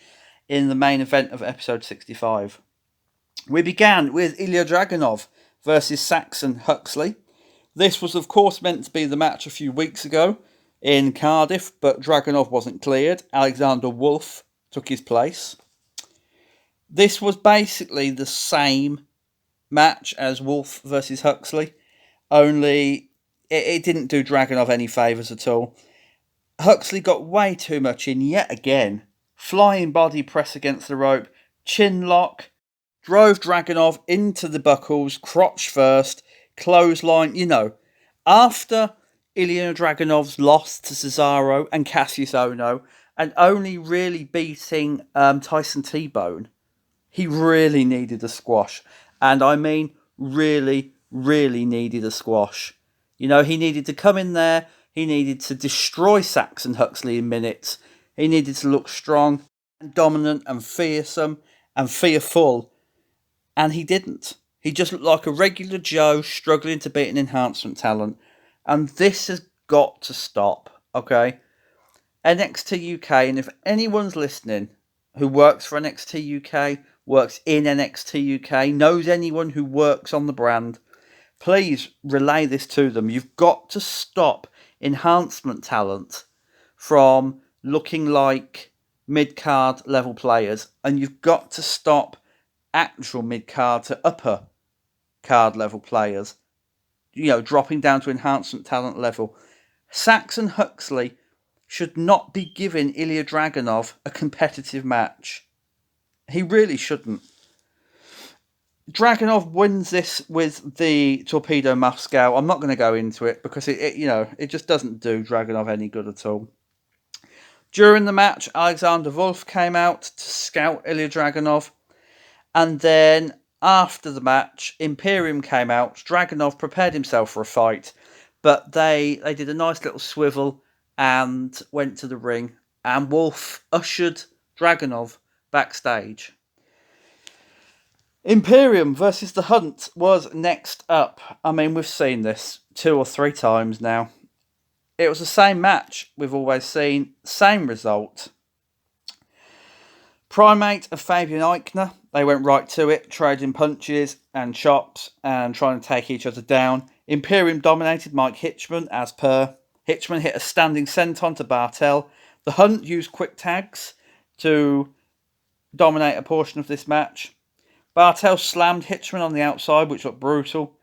Speaker 1: in the main event of episode 65. We began with Ilya Dragunov versus Saxon Huxley. This was of course meant to be the match a few weeks ago in Cardiff, but Dragunov wasn't cleared. Alexander Wolf took his place. This was basically the same match as Wolf versus Huxley, only it didn't do Dragunov any favours at all. Huxley got way too much in yet again. Flying body press against the rope, chin lock, drove Dragunov into the buckles, crotch first, clothesline, After Ilya Dragunov's loss to Cesaro and Cassius Ohno, and only really beating Tyson T-Bone, he really needed a squash. And I mean really, really needed a squash. He needed to come in there, he needed to destroy Saxon Huxley in minutes. He needed to look strong and dominant and fearsome and fearful. And he didn't. He just looked like a regular Joe struggling to beat an enhancement talent. And this has got to stop, okay? NXT UK, and if anyone's listening who works for NXT UK, works in NXT UK, knows anyone who works on the brand, please relay this to them. You've got to stop enhancement talent from looking like mid-card level players, and you've got to stop actual mid-card to upper card level players, dropping down to enhancement talent level. Saxon Huxley should not be giving Ilya Dragunov a competitive match. He really shouldn't. Dragunov wins this with the Torpedo Moscow. I'm not going to go into it because it just doesn't do Dragunov any good at all. During the match, Alexander Wolf came out to scout Ilya Dragunov, and then after the match, Imperium came out. Dragunov prepared himself for a fight, but they did a nice little swivel and went to the ring, and Wolf ushered Dragunov backstage. Imperium versus The Hunt was next up. I mean, we've seen this 2 or 3 times now. It was the same match we've always seen, same result. Primate and Fabian Eichner, they went right to it, trading punches and chops and trying to take each other down. Imperium dominated Mike Hitchman as per. Hitchman hit a standing senton to Bartel. The Hunt used quick tags to dominate a portion of this match. Bartel slammed Hitchman on the outside, which looked brutal.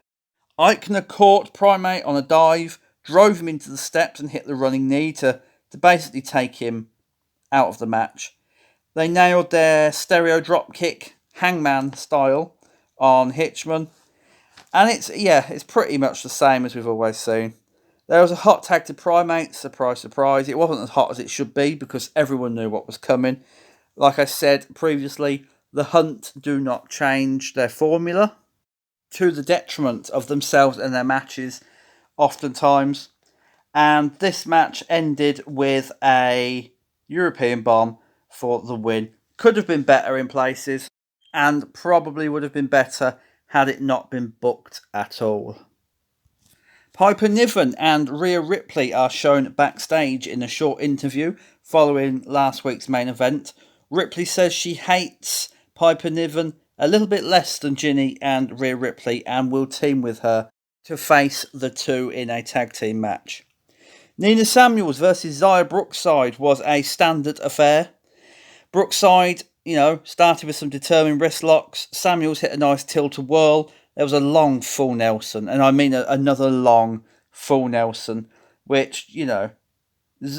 Speaker 1: Eichner caught Primate on a dive, drove him into the steps and hit the running knee to basically take him out of the match. They nailed their stereo drop kick, hangman style, on Hitchman. And it's pretty much the same as we've always seen. There was a hot tag to Primate, surprise, surprise. It wasn't as hot as it should be because everyone knew what was coming. Like I said previously, The Hunt do not change their formula to the detriment of themselves and their matches oftentimes. And this match ended with a European bomb for the win. Could have been better in places and probably would have been better had it not been booked at all. Piper Niven and Rhea Ripley are shown backstage in a short interview following last week's main event. Ripley says she hates Piper Niven a little bit less than Ginny and Rhea Ripley and will team with her to face the two in a tag team match. Nina Samuels versus Zaya Brookside was a standard affair. Brookside, started with some determined wrist locks. Samuels hit a nice tilt-a-whirl. There was a long full Nelson, and I mean another long full Nelson, which,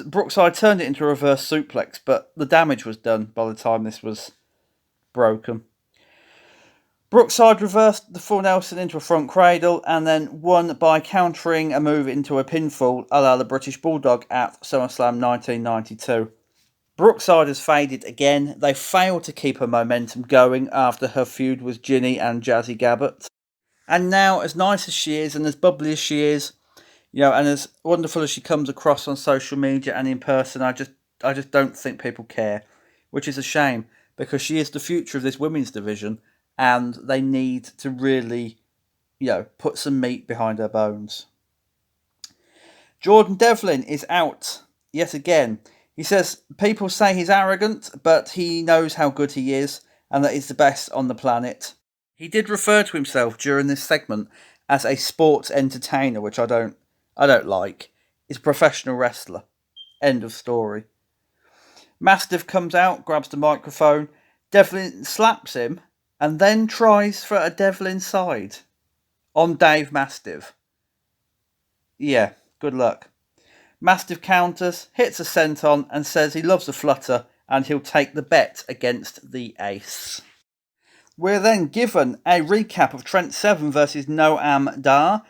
Speaker 1: Brookside turned it into a reverse suplex, but the damage was done by the time this was broken. Brookside reversed the full Nelson into a front cradle and then won by countering a move into a pinfall a la the British Bulldog at SummerSlam 1992. Brookside has faded again. They failed to keep her momentum going after her feud with Ginny and Jazzy Gabbert. And now, as nice as she is and as bubbly as she is, and as wonderful as she comes across on social media and in person, I just don't think people care, which is a shame because she is the future of this women's division and they need to really, put some meat behind her bones. Jordan Devlin is out yet again. He says people say he's arrogant, but he knows how good he is and that he's the best on the planet. He did refer to himself during this segment as a sports entertainer, which I don't like. He's a professional wrestler. End of story. Mastiff comes out, grabs the microphone. Devlin slaps him and then tries for a Devlin side on Dave Mastiff. Yeah, good luck. Mastiff counters, hits a senton and says he loves a flutter and he'll take the bet against the ace. We're then given a recap of Trent Seven versus Noam Dar.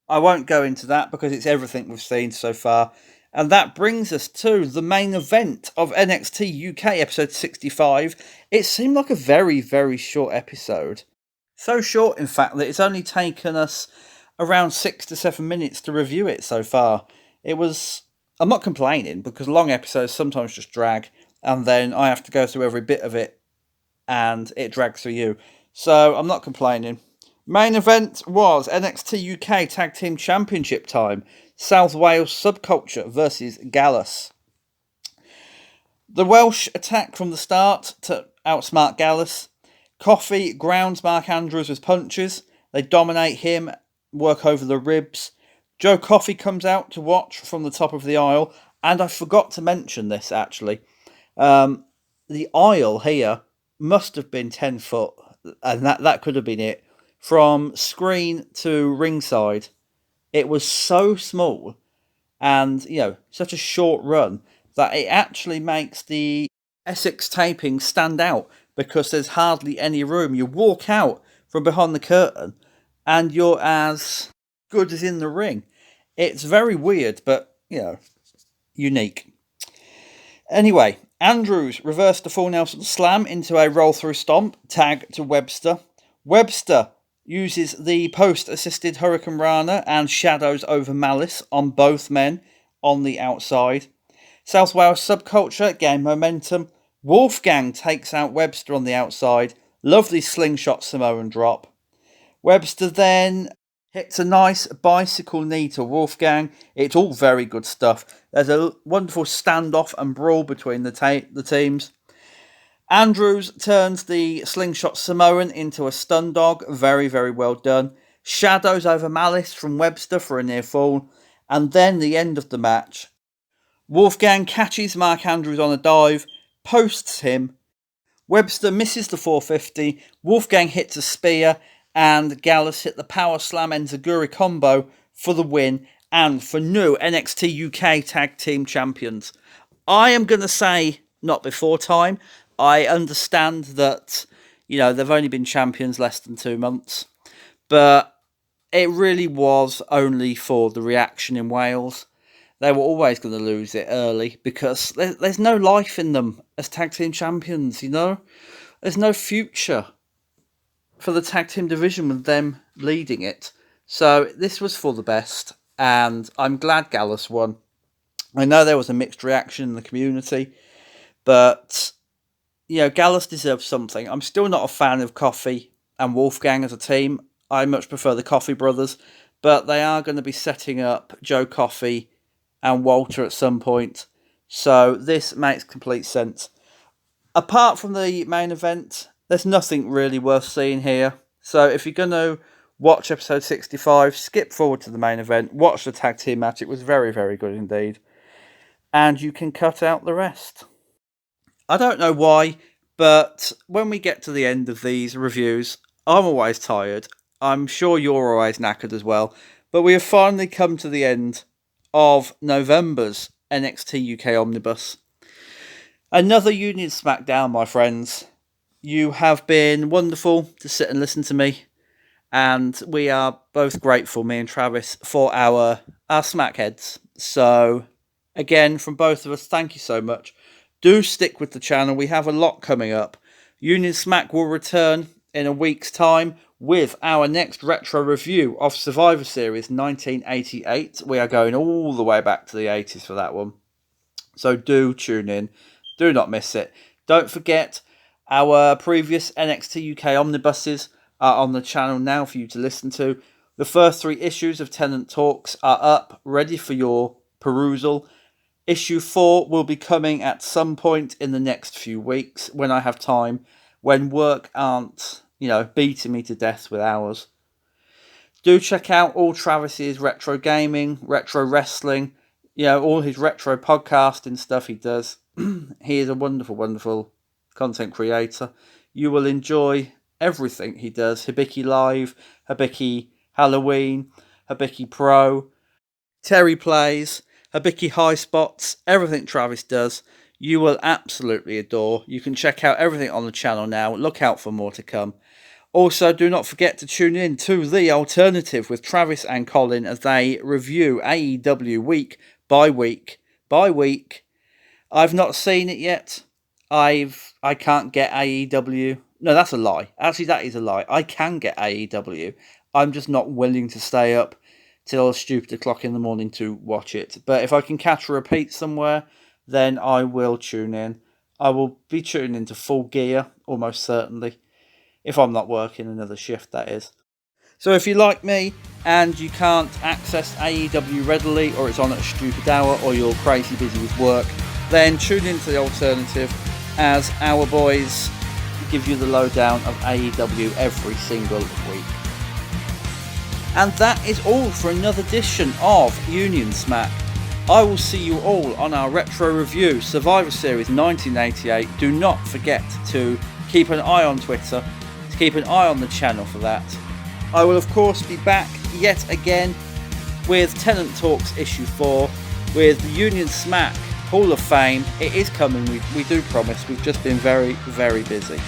Speaker 1: I won't go into that because it's everything we've seen so far. And that brings us to the main event of NXT UK episode 65. It seemed like a very, very short episode. So short, in fact, that it's only taken us around 6 to 7 minutes to review it so far. I'm not complaining because long episodes sometimes just drag and then I have to go through every bit of it and it drags through you. So I'm not complaining. Main event was NXT UK Tag Team Championship time. South Wales Subculture versus Gallus. The Welsh attack from the start to outsmart Gallus. Coffey grounds Mark Andrews with punches. They dominate him, work over the ribs. Joe Coffey comes out to watch from the top of the aisle. And I forgot to mention this, actually. the aisle here must have been 10 foot, and that could have been it. From screen to ringside, it was so small and, such a short run that it actually makes the Essex taping stand out because there's hardly any room. You walk out from behind the curtain and you're as good as in the ring. It's very weird, but, unique. Anyway, Andrews reversed the full Nelson slam into a roll through stomp, tag to Webster. Webster uses the post-assisted Hurricane Rana and shadows over Malice on both men on the outside. South Wales Subculture gain momentum. Wolfgang takes out Webster on the outside. Lovely slingshot Samoan drop. Webster then hits a nice bicycle knee to Wolfgang. It's all very good stuff. There's a wonderful standoff and brawl between the teams. Andrews turns the slingshot Samoan into a stun dog. Very, very well done. Shadows over Malice from Webster for a near fall. And then the end of the match. Wolfgang catches Mark Andrews on a dive, posts him. Webster misses the 450. Wolfgang hits a spear. And Gallus hit the power slam enziguri combo for the win and for new NXT UK Tag Team Champions. I am going to say not before time. I understand that, they've only been champions less than 2 months. But it really was only for the reaction in Wales. They were always going to lose it early because there's no life in them as Tag Team Champions, There's no future for the tag team division with them leading it. So this was for the best, and I'm glad Gallus won. I know there was a mixed reaction in the community, but, Gallus deserves something. I'm still not a fan of Coffey and Wolfgang as a team. I much prefer the Coffey brothers, but they are going to be setting up Joe Coffey and Walter at some point. So this makes complete sense. Apart from the main event, there's nothing really worth seeing here. So if you're going to watch episode 65, skip forward to the main event, watch the tag team match. It was very, very good indeed. And you can cut out the rest. I don't know why, but when we get to the end of these reviews, I'm always tired. I'm sure you're always knackered as well. But we have finally come to the end of November's NXT UK Omnibus. Another Union Smackdown, my friends. You have been wonderful to sit and listen to me, and we are both grateful, me and Travis, for our smackheads. So, again, from both of us, thank you so much. Do stick with the channel. We have a lot coming up. Union Smack will return in a week's time with our next retro review of Survivor Series 1988. We are going all the way back to the 80s for that one. So do tune in. Do not miss it. Don't forget, our previous NXT UK omnibuses are on the channel now for you to listen to. The first 3 issues of Tenant Talks are up, ready for your perusal. Issue 4 will be coming at some point in the next few weeks when I have time, when work aren't, beating me to death with hours. Do check out all Travis's retro gaming, retro wrestling, all his retro podcasting stuff he does. He is a wonderful, wonderful content creator. You will enjoy everything he does. Hibiki Live, Hibiki Halloween, Hibiki Pro, Terry Plays, Hibiki High Spots, everything Travis does, you will absolutely adore. You can check out everything on the channel now. Look out for more to come. Also, do not forget to tune in to The Alternative with Travis and Colin as they review AEW week by week by week. I've not seen it yet. I can't get AEW. No, that's a lie. Actually, that is a lie. I can get AEW. I'm just not willing to stay up till a stupid o'clock in the morning to watch it. But if I can catch a repeat somewhere, then I will tune in. I will be tuning into Full Gear, almost certainly. If I'm not working another shift, that is. So if you're like me and you can't access AEW readily, or it's on at a stupid hour, or you're crazy busy with work, then tune into The Alternative as our boys give you the lowdown of AEW every single week. And that is all for another edition of Union Smack. I will see you all on our retro review, Survivor Series 1988. Do not forget to keep an eye on Twitter, to keep an eye on the channel for that. I will of course be back yet again with Tenant Talks issue 4, with the Union Smack Hall of Fame. It is coming, we do promise. We've just been very, very busy.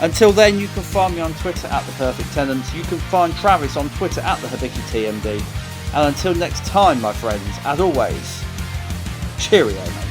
Speaker 1: Until then, you can find me on Twitter at The Perfect Tenant. You can find Travis on Twitter at The Hibiki TMD. And until next time, my friends, as always, cheerio, mate.